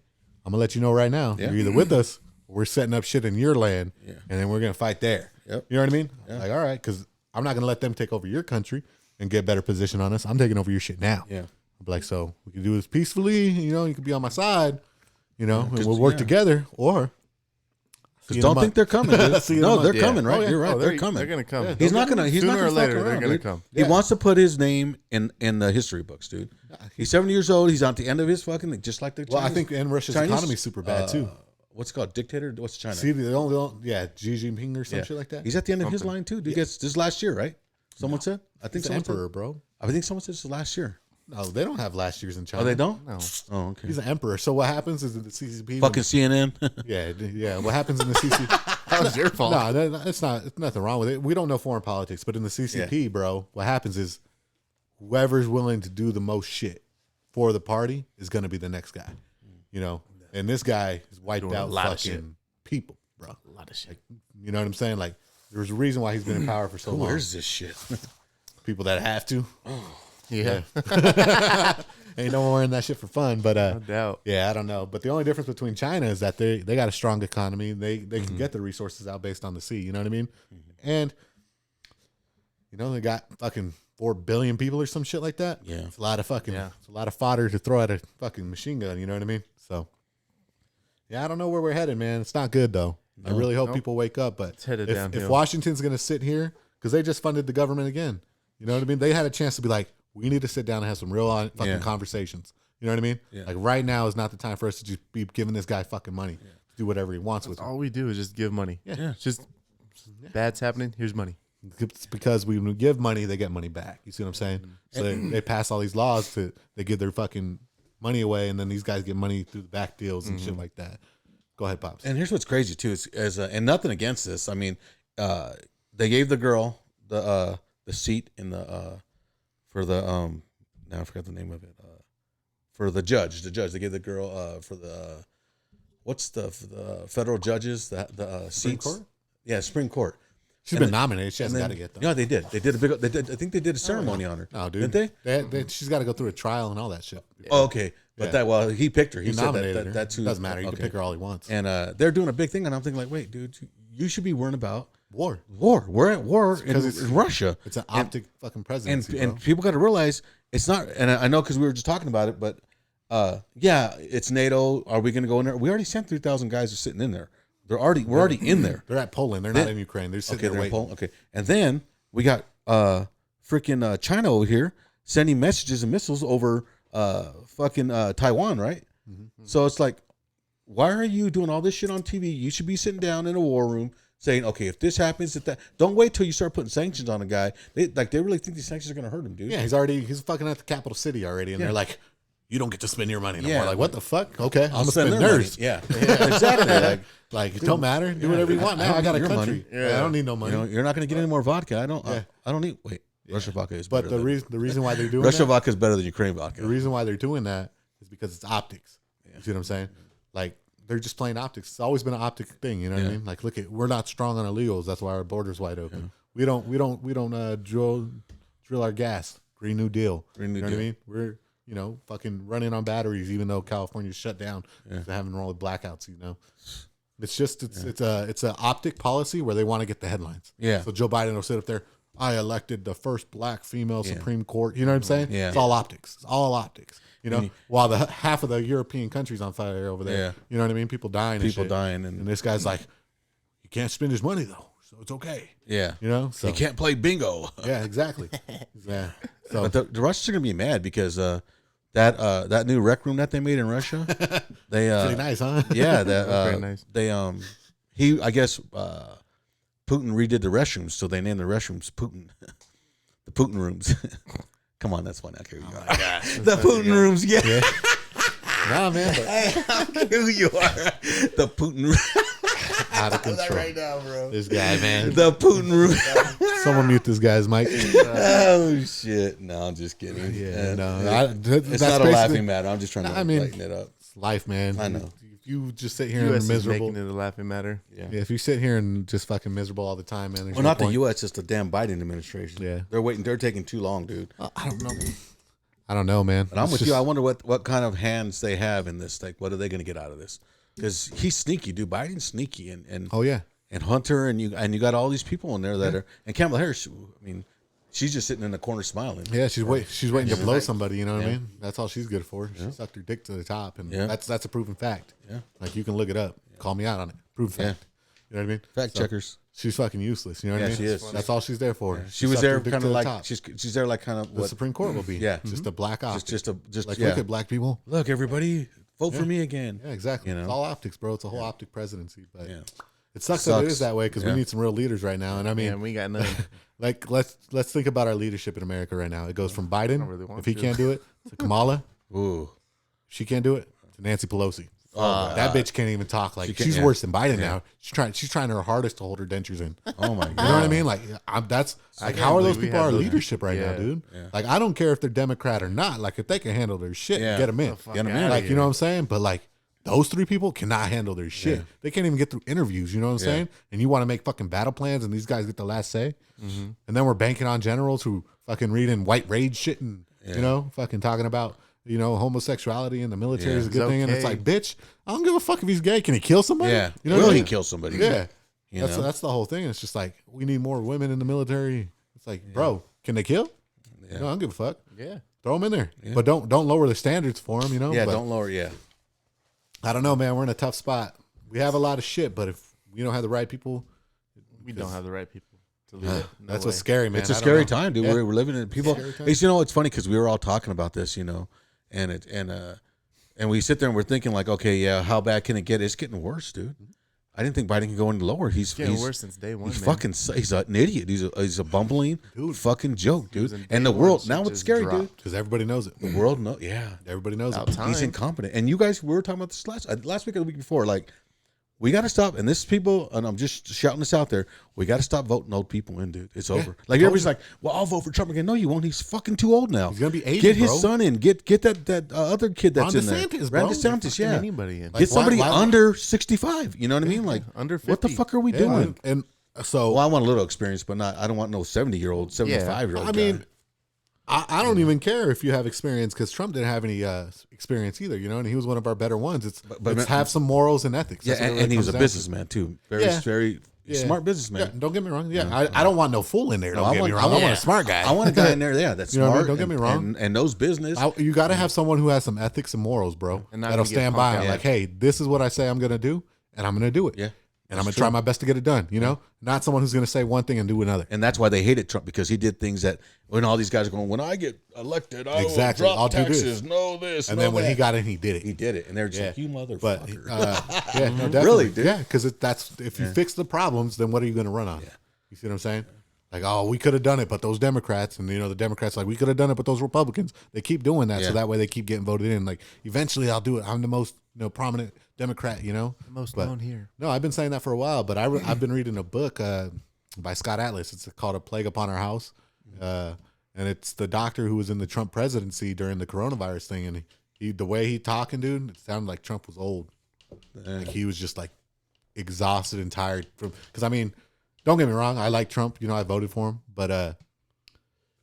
I'm gonna let you know right now. Yeah. You're either with us, or we're setting up shit in your land, Yeah. and then we're gonna fight there. Yep. You know what I mean? Like, all right, because I'm not gonna let them take over your country and get better position on us. I'm taking over your shit now. Yeah. I'll be like, so we can do this peacefully. You know, you can be on my side. You know, and 'cause- we'll work yeah. together. Or Because don't think they're coming, dude. See you in a No, month. they're Yeah. coming, right? Oh, yeah. You're right. Oh, they're coming. They're gonna come. Yeah. He's not gonna. He's Sooner not gonna or fuck later, they're around, gonna dude. come. He wants to put his name in the history books, dude. He's 70 years old. He's at the end of his fucking just like the. well, I Chinese- think and Russia's Chinese, economy's super bad too. What's it called? Dictator? What's China? See, the only Xi Jinping or some Yeah. shit like that. He's at the end of his line too. Dude, this is last year, right? Someone said. I think He's the someone emperor, said. bro. I think someone said this is last year. No, they don't have last year's in China. Oh, they don't. No. Oh, okay. He's an emperor. So what happens is that the CCP. Fucking CNN. Yeah. What happens in the CCP? That was your fault. No, it's not. It's nothing wrong with it. We don't know foreign politics, but in the CCP, bro, what happens is whoever's willing to do the most shit for the party is going to be the next guy. You know, and this guy has wiped Doing a out lot of fucking people, bro. A lot of shit. You know what I'm saying? Like, there's a reason why he's been in power for so long. Where's this shit? people that have to. Yeah. Ain't no one wearing that shit for fun, but No doubt. yeah, I don't know. But the only difference between China is that they got a strong economy. They can get the resources out based on the sea. You know what I mean? And they got fucking 4 billion people or some shit like that. Yeah. It's a lot of fucking. It's a lot of fodder to throw at a fucking machine gun. You know what I mean? So yeah, I don't know where we're headed, man. It's not good though. I really hope people wake up. But It's headed if downhill. Washington's gonna sit here because they just funded the government again, you know what I mean? They had a chance to be like, we need to sit down and have some real fucking conversations. You know what I mean? Yeah. Like right now is not the time for us to just be giving this guy fucking money to do whatever he wants with it. All we do is just give money. Yeah. It's just bad's happening. Here's money. It's because when we give money, they get money back. You see what I'm saying? So they pass all these laws they give their fucking money away, and then these guys get money through the back deals and shit like that. Go ahead, Pops. And here's what's crazy too is and nothing against this. I mean, they gave the girl the seat in the for the now I forgot the name of it for the judge. They gave the girl for the what's for the federal judges the Supreme seats. Court? Yeah, Supreme Court. She's been nominated. She hasn't got to get them. No, they did. They did a big. I think they did a ceremony on her. No, dude. Didn't they? She's got to go through a trial and all that shit. Oh, okay. But he picked her. He said nominated her. that's who. Doesn't matter. He okay. can pick her all he wants. And they're doing a big thing, and I'm thinking like, wait, dude, you should be worrying about War. We're at war in Russia. It's an optic fucking presidency. And people got to realize it's not. And I know because we were just talking about it, but yeah, it's NATO. Are we going to go in there? We already sent 3,000 guys who are sitting in there. We're already in there. They're at Poland. They're not in Ukraine. They're sitting there waiting. Okay, and then we got freaking China over here sending messages and missiles over fucking Taiwan, right? So it's like, why are you doing all this shit on TV? You should be sitting down in a war room saying, okay, if this happens, don't wait till you start putting sanctions on a guy. They really think these sanctions are going to hurt him, dude. Yeah, he's fucking at the capital city already, and they're like, you don't get to spend your money no more. Yeah. Like, what the fuck? Okay, I'm gonna spend their theirs. money. Yeah, exactly. Like, it don't matter. Do whatever you want. Now I got a your country. money. Yeah. I don't need no money. You're not going to get any more vodka. I don't need. Wait, Russia vodka is better. But the reason why they're doing Russia that, vodka is better than Ukraine vodka. the reason why they're doing that is because it's optics. You see what I'm saying? Like, they're just playing optics. It's always been an optic thing. You know what I mean? Like, look we're not strong on illegals. That's why our border's wide open. We don't drill our gas. Green New Deal. You know what I mean? We're fucking running on batteries, even though California's shut down. They're having all the blackouts. It's just it's a optic policy where they want to get the headlines. Yeah. So Joe Biden will sit up there. I elected the first black female Supreme Court. You know what I'm saying? Yeah. It's all optics. It's all optics. While the half of the European countries on fire over there. Yeah. You know what I mean? People dying. Dying, and this guy's like, you can't spend his money though, so it's okay. Yeah. So You can't play bingo. yeah, exactly. Yeah. So But the Russians are gonna be mad because that new rec room that they made in Russia, they pretty nice, huh? yeah, Very nice. they I guess Putin redid the restrooms, so they named the restrooms Putin, the Putin rooms. Come on, that's funny. Okay, you are. The Putin rooms, yeah. Nah, man. But Who you are? The Putin room. out of control. Right now, bro. This guy, man. The Putin room. Someone mute this guy's mic. Oh shit! No, I'm just kidding. Yeah, no. It's not a laughing matter. I'm just trying to lighten it up. It's life, man. I know. If you just sit here and U.S. be is miserable. making it a laughing matter. Yeah. Yeah, if you sit here and just fucking miserable all the time, man. There's Well, no not point. the U.S., it's the damn Biden administration. Yeah. They're waiting. They're taking too long, dude. I don't know, man. But I'm It's with just- you. I wonder what kind of hands they have in this. Like, what are they going to get out of this? Because he's sneaky, dude. Biden's sneaky, and Oh yeah. and Hunter, and you got all these people in there that are, and Kamala Harris. I mean, she's just sitting in the corner smiling. Yeah, she's waiting to blow somebody. You know what I mean? That's all she's good for. She sucked her dick to the top, and that's a proven fact. Yeah. Like you can look it up. Call me out on it. Proven fact. You know what I mean? Fact checkers. She's fucking useless. You know what I mean? she is. That's all she's there for. She was sucked there her dick kind to of the like top. she's there like kind of the what? Supreme Court will be. Yeah. Just a black optic. Just like yeah. look at black people. Look, everybody, vote for me again. Yeah, exactly. You know? It's all optics, bro. It's a whole optic presidency. But Yeah. it sucks that it Sucks. is that way because we Yeah. need some real leaders right now. And I mean, Man, we got none. like let's think about our leadership in America right now. It goes from Biden, really want if he to. can't do it, to Kamala. Ooh. She can't do it, to Nancy Pelosi. Oh, That bitch can't even talk. Like can't- she's yeah. worse than Biden now. She's trying her hardest to hold her dentures in. Oh my god. You know what I mean? Like that's like can't how are those believe we people have our those- leadership right now, Yeah. dude? Yeah. Like I don't care if they're Democrat or not. Like if they can handle their shit, Yeah. get them in. Get 'em in. Like you know what I'm saying? But like those 3 people cannot handle their shit. Yeah. They can't even get through interviews. You know what I'm Yeah. saying? And you want to make fucking battle plans, and these guys get the last say. Mm-hmm. And then we're banking on generals who fucking reading white rage shit and Yeah. you know, fucking talking about homosexuality in the military Yeah. is a good It's thing. And it's okay. like, bitch, I don't give a fuck if he's gay. Can he kill somebody? Yeah. You know Will what I he mean? kill somebody? Yeah. You That's know? that's the whole thing. It's just like we need more women in the military. It's like, bro, can they kill? Yeah. No, I don't give a fuck. Yeah. Throw them in there, Yeah. but don't lower the standards for them. You know? Yeah, But don't lower. Yeah. I don't know, man. We're in a tough spot. We have a lot of shit, but if we don't have the right people, We don't have the right people to lead it. No that's way. what's scary, man. It's a I don't scary know. time, dude. Yeah. We're living in people. Scary time. It's it's funny because we were all talking about this, and we sit there and we're thinking like, okay, yeah, how bad can it get? It's getting worse, dude. I didn't think Biden could go any lower. He's Getting worse since day one. He's man. he's an idiot. He's a bumbling Dude. fucking joke, dude. Losing And the day world one, now shit it's just scary, dropped. dude. Because everybody knows it. The world Everybody knows About it. time. he's incompetent. And you guys, we were talking about this last week or the week before. Like, we got to stop. And this is people, and I'm just shouting this out there. We got to stop voting old people in, dude. It's over. Like everybody's like, well, I'll vote for Trump again. No, you won't. He's fucking too old now. He's gonna be 80, Get his bro. son in. Get that other kid that's Ron in there. DeSantis, Ron bro. DeSantis, yeah. Anybody in. Like, Get somebody why- under 65. You know what I mean? Like, under what the 50. fuck are we Yeah, doing? and so Well, I want a little experience, but not. I don't want no 70-year-old, 75-year-old. I mean, I don't even care if you have experience because Trump didn't have any experience either, you know, and he was one of our better ones. But Let's have some morals and ethics. yeah, That's what it and really he was comes a down to. businessman too. Very, Yeah. very Yeah. smart Yeah, businessman. don't get me wrong. Yeah, I don't want no fool in there. Don't No, I get want- me I wrong. I want want- a smart guy. I want a guy in there, yeah, that's You know what I mean? smart. Don't get me wrong. and knows business. You got to have someone who has some ethics and morals, bro. And not That'll gonna get stand by punked and out. like, hey, this is what I say I'm going to do, and I'm going to do it. Yeah, And I'm going to try my best to get it done, you know? Not someone who's going to say one thing and do another. and that's why they hated Trump, because he did things that when all these guys are going, when I get elected, I Exactly. will I'll drop do this. taxes, no this, And no then when he that. got in, he did it. he did it, and they're just Yeah. like, you But motherfucker. yeah, no, definitely. Really, dude? Yeah, because if you fix the problems, then what are you going to run on? Yeah. You see what I'm saying? Like, oh, we could have done it, but those Democrats, and the Democrats like we could have done it, but those Republicans, they keep doing that, Yeah. so that way they keep getting voted in. Like, eventually, I'll do it. I'm the most prominent Democrat, you know. Most But- known here. No, I've been saying that for a while, but I've been reading a book by Scott Atlas. It's called A Plague Upon Our House, and it's the doctor who was in the Trump presidency during the coronavirus thing, and the way he talking, dude, it sounded like Trump was old. Like he was just like exhausted and tired from. Because I mean, don't get me wrong, I like Trump. You know, I voted for him, but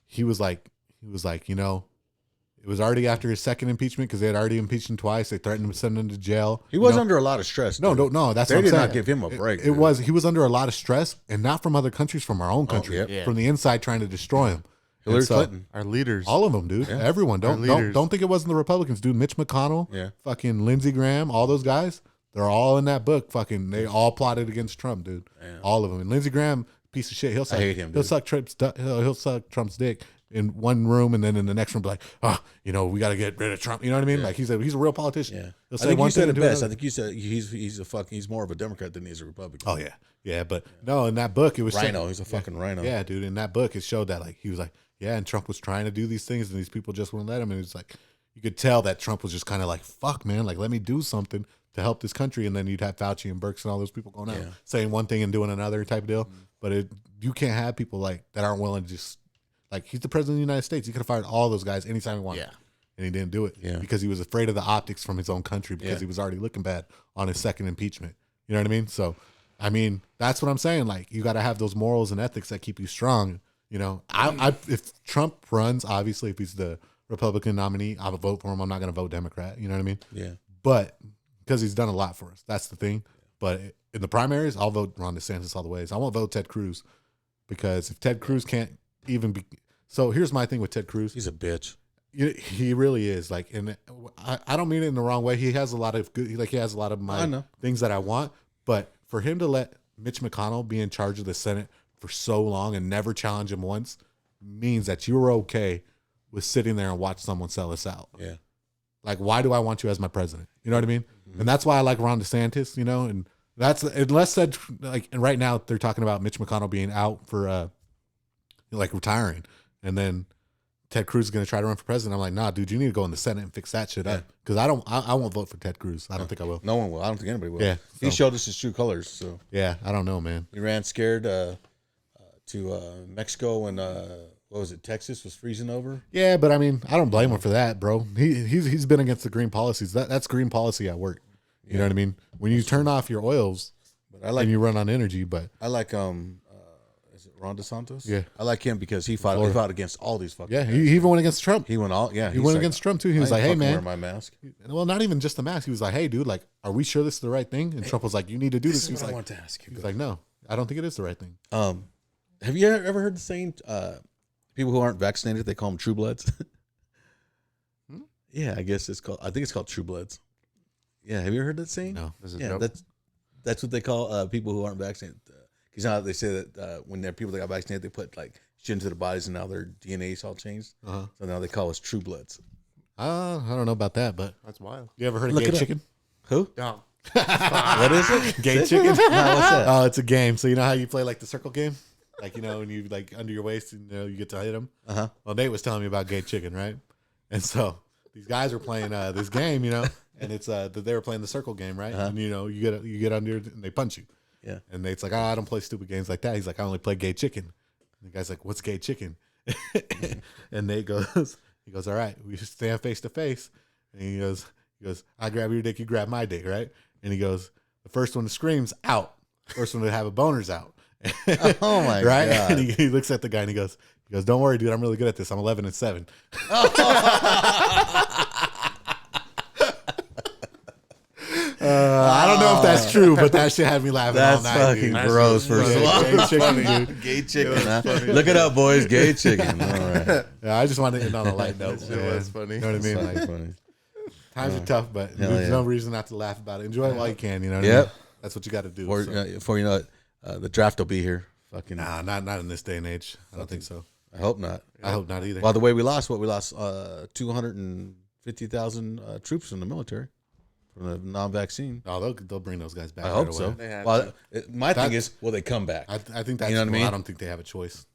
he was like, it was already after his second impeachment because they had already impeached him twice. They threatened to send him to jail. he you was know? under a lot of stress. No, dude. no. That's They what I'm did saying. not give him a break, It dude. was he was under a lot of stress, and not from other countries, from our own country, yep. Yeah. from the inside trying to destroy him. Hillary And so- Clinton. Our leaders. all of them, dude. Everyone. Don't leaders. think it wasn't the Republicans, dude. Mitch McConnell, Yeah. fucking Lindsey Graham, all those guys. They're all in that book. Fucking, they all plotted against Trump, dude. Damn. All of them. And Lindsey Graham, piece of shit. He'll suck, hate him, He'll dude. suck he'll suck Trump's dick in one room, and then in the next room, be like, we got to get rid of Trump. You know what I mean? Like he's a real politician. Yeah, He'll I say think one you said thing it and do best. I another. think you said he's more of a Democrat than he's a Republican. Oh yeah. But no, in that book, it was Rhino. He's a fucking rhino. Yeah, dude. In that book, it showed that like he was like, yeah, and Trump was trying to do these things, and these people just wouldn't let him. And it's like you could tell that Trump was just kind of like, fuck, man, like let me do something to help this country. And then you'd have Fauci and Birx and all those people going out Yeah. saying one thing and doing another type of deal. But you can't have people like that aren't willing to just like he's the president of the United States. He could have fired all those guys anytime he wanted. Yeah. And he didn't do it Yeah. because he was afraid of the optics from his own country because Yeah. he was already looking bad on his second impeachment. You know what I mean? So, I mean, that's what I'm saying. Like, you got to have those morals and ethics that keep you strong. You know, if Trump runs, obviously, if he's the Republican nominee, I'll vote for him. I'm not going to vote Democrat. You know what I mean? Yeah. But because he's done a lot for us, that's the thing. But in the primaries, I'll vote Ron DeSantis all the ways. I won't vote Ted Cruz because if Ted Cruz can't even be. So here's my thing with Ted Cruz. He's a bitch. He really is like, and I don't mean it in the wrong way. He has a lot of good, he has a lot of I my know. things that I want, but for him to let Mitch McConnell be in charge of the Senate for so long and never challenge him once means that you were okay with sitting there and watch someone sell us out. Yeah. Like, why do I want you as my president? You know what I mean? And that's why I like Ron DeSantis, you know, and that's, unless said, like, and right now they're talking about Mitch McConnell being out for, like, retiring. And then Ted Cruz is going to try to run for president. I'm like, nah, dude, you need to go in the Senate and fix that shit up. Because I won't vote for Ted Cruz. I don't think I will. No one will. I don't think anybody will. Yeah, He so- showed us his true colors. So Yeah, I don't know, man. he ran scared to Mexico and what was it? Texas was freezing over. Yeah, but I mean, I don't blame him for that, bro. He's been against the green policies. That's green policy at work. You know what I mean? When you turn off your oils, But I like and you run on energy, but I like is it Ron DeSantis? Yeah. I like him because he fought against all these fucking yeah, guys. he even went against Trump. He went all He he's went like, against Trump too. He was I like, ain't "Hey fucking man, wearing my mask. well, not even just the mask. He was like, "Hey dude, like, are we sure this is the right thing?" And Trump was like, "You need to do this." He was I like, want to ask you. "He's like, no, I don't think it is the right thing." Have you ever heard the saying, people who aren't vaccinated, they call them true bloods? Yeah, I think it's called true bloods. Yeah, have you ever heard that saying? No. This is Yeah, dope. that's what they call people who aren't vaccinated. Because now they say that when they're people that got vaccinated, they put like shit into their bodies and now their DNA is all changed. Uh-huh. So now they call us true bloods. I don't know about that, but That's wild. you ever heard of Look gay it up. chicken? Who? Dumb. What is it? Gay chicken? What's that? Oh, it's a game. So you know how you play like the circle game? Like, you know, when you like under your waist and you get to hit them? Uh-huh. Well, Nate was telling me about gay chicken, right? And so these guys were playing this game, you know, and it's they were playing the circle game, right? And you know, you get under and they punch you. Yeah. And Nate's like, "Oh, I don't play stupid games like that." He's like, "I only play gay chicken." And the guy's like, "What's gay chicken?" And Nate goes, "All right, we just stand face to face." And he goes, "I grab your dick, you grab my dick, right?" And he goes, "The first one that screams out. First one to have a boner's out." Oh my right? God. And he looks at the guy and he goes, "Don't worry, dude. I'm really good at this. I'm 11-7." I don't know if that's true, but that shit had me laughing all That's night, fucking dude. gross. First of all, Gay chicken, dude. gay chicken. Huh? Look it up, boys. Gay chicken. All right. Yeah, I just wanted to end on a light note. That shit man. was funny. You know what I mean? Funny, Like, funny. times are tough, but Hell there's yeah. no reason not to laugh about it. Enjoy it while you can. You know what I Yep. mean? That's what you got to do. Before, So. before you know it, the draft will be here. Fucking. Nah, not in this day and age. I don't think so. I hope not. I hope not either. Well, the way we lost, 250,000 troops in the military from the non-vaccine. Oh, they'll bring those guys back. I right hope so. away. They have Well, my thing That's- is, will they come back? I think that's. You know what I mean? I don't think they have a choice.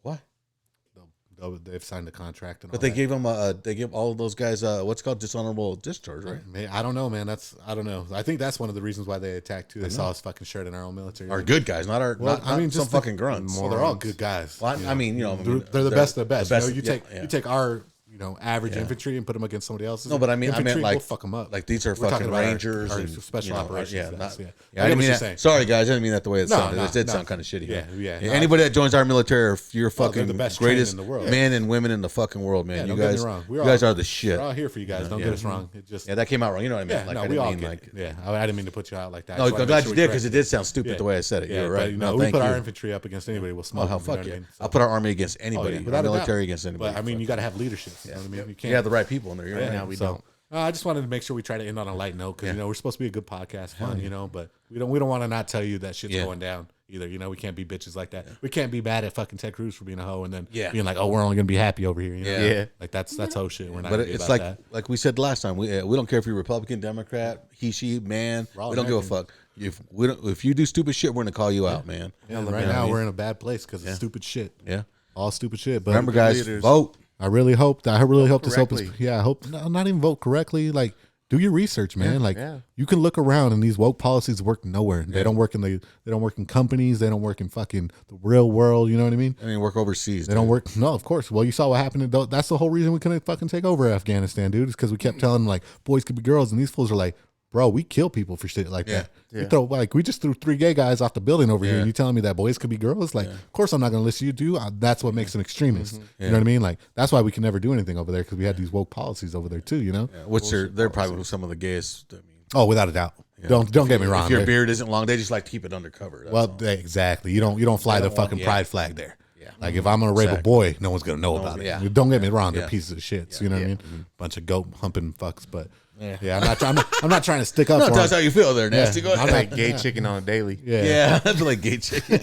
Why? They've signed a contract, and But all they that. gave them, they give all of those guys, what's called dishonorable discharge, right? I don't know, man. I don't know. I think that's one of the reasons why they attacked too. They saw us fucking shirt in our own military. Our good guys, not our. Well, not, I mean, not some just the- fucking grunts. Well, they're all good guys. Well, I mean, they're the best of the best. You know, yeah. you take our average Yeah. infantry and put them against somebody else's. No, but I mean infantry, like we'll fuck them up. Like these are We're talking fucking about our- rangers our and special operations. Yeah, guys, not, I I get didn't what mean you're that. saying. Sorry, guys, I didn't mean that the way it No, sounded. no, It did no. sound kind of shitty. Yeah. Anybody that joins our military, you're Well, they're fucking the best greatest trained in the world. men and women in the fucking world, man. Yeah, you don't get me guys, wrong. you guys are the shit. We're all here for you guys. Don't Yeah. get us wrong. It just Yeah, that came out wrong. You know what I mean? yeah. Like, No, I we didn't all mean get like. it. Yeah, I didn't mean to put you out like that. No, I just I'm wanted to glad make you sure did we because it corrected did sound stupid Yeah. the way I said it. Yeah, You're but, right. you No, know, we thank put you. our infantry up against anybody. We'll Oh, smoke. hell, them, you know fuck what I yeah! mean? So- I'll put our army against anybody. without Our a doubt. military against anybody. But I mean, you got to have leadership. You know what I mean? You can't. you have the right people in there. You're Yeah, right. now we so, don't. I just wanted to make sure we try to end on a light note because you know we're supposed to be a good podcast, fun, you know. But we don't want to not tell you that shit's going down either. You know, we can't be bitches like that. We can't be mad at fucking Ted Cruz for being a hoe and then being like, oh, we're only gonna be happy over here. You know? Yeah. Like that's hoe shit. We're not. But gonna be it's about like that. we said last time. We don't care if you're Republican, Democrat, he, she, man. all We don't give a fuck. If you do stupid shit, we're gonna call you out, man. Yeah, right now we're in a bad place because of stupid shit. Yeah. All stupid shit. But Remember, guys, leaders. vote. I really hope this opens. correctly. Yeah, I hope not even vote correctly. Like, do your research, man. Like, yeah. you can look around and these woke policies work nowhere. They don't work they don't work in companies. They don't work in fucking the real world. You know what I mean? I mean, work overseas. They don't work. No, of course. Well, you saw what happened. That's the whole reason we couldn't fucking take over Afghanistan, dude. Is because we kept telling them like boys could be girls, and these fools are like, bro, we kill people for shit like that. We just threw 3 gay guys off the building over here, and you telling me that boys could be girls? Like, of course I'm not gonna listen to you, dude. That's what makes an extremist. You know what I mean? Like, that's why we can never do anything over there because we had these woke policies over there too. You know? Which they're probably some of the gayest. I mean, Oh, without a doubt. Don't get me wrong. if your They- beard isn't long, they just like to keep it undercover. That's all. exactly. You don't fly the fucking pride flag there. Yeah. Like if I'm gonna rape a Exactly. boy, no one's gonna know about it. yeah. Don't get me wrong; they're Yeah. pieces of shit. You know what I mean? Bunch of goat humping fucks. But Yeah. I'm not trying to stick up no, for tell us them. how you feel there, Nasty. Go I'm ahead. Like gay chicken on a daily. Yeah, I feel like gay chicken.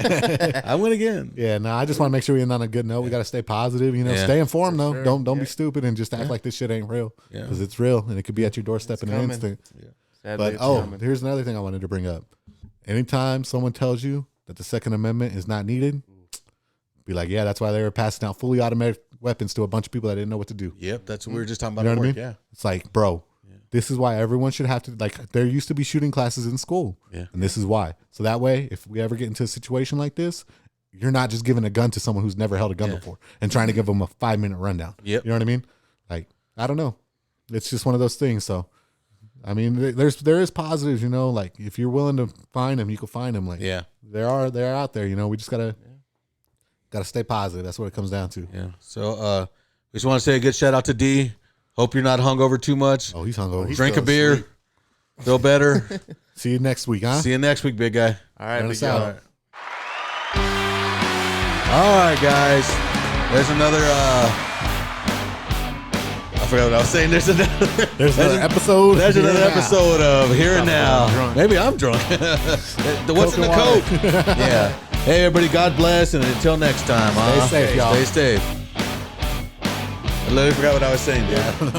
I win again. Yeah, no, I just want to make sure we end on a good note. We got to stay positive, you know. Yeah. Stay informed though. sure. Don't be stupid and just act like this shit ain't real Yeah. because it's real and it could be at your doorstep in an coming. instant. Sadly, But it's oh, coming. here's another thing I wanted to bring up. Anytime someone tells you that the Second Amendment is not needed, be like, yeah, that's why they were passing out fully automatic weapons to a bunch of people that didn't know what to do. Yep, that's what we were just talking about. You know at what I work. mean? Yeah. It's like, bro, this is why everyone should have to, like, there used to be shooting classes in school. Yeah. And this is why. So that way, if we ever get into a situation like this, you're not just giving a gun to someone who's never held a gun before and trying to give them a 5-minute rundown. Yep. You know what I mean? Like, I don't know. It's just one of those things. So I mean, there is positives, you know, like if you're willing to find them, you can find them. Like, Yeah. they're out there, you know. We just gotta stay positive. That's what it comes down to. Yeah. So we just want to say a good shout out to D. Hope you're not hungover too much. Oh, he's hungover. Drink a beer. Feel better. See you next week, huh? See you next week, big guy. All right, Run big us out. guy. All right, guys. There's another. I forgot what I was saying. There's another episode. There's Here another and Now. episode of Here and Now. drunk. Maybe I'm drunk. What's in the Coke Coke? and water. Yeah. Hey, everybody. God bless, and until next time. Stay safe, y'all. Stay safe. I literally forgot what I was saying. Dude.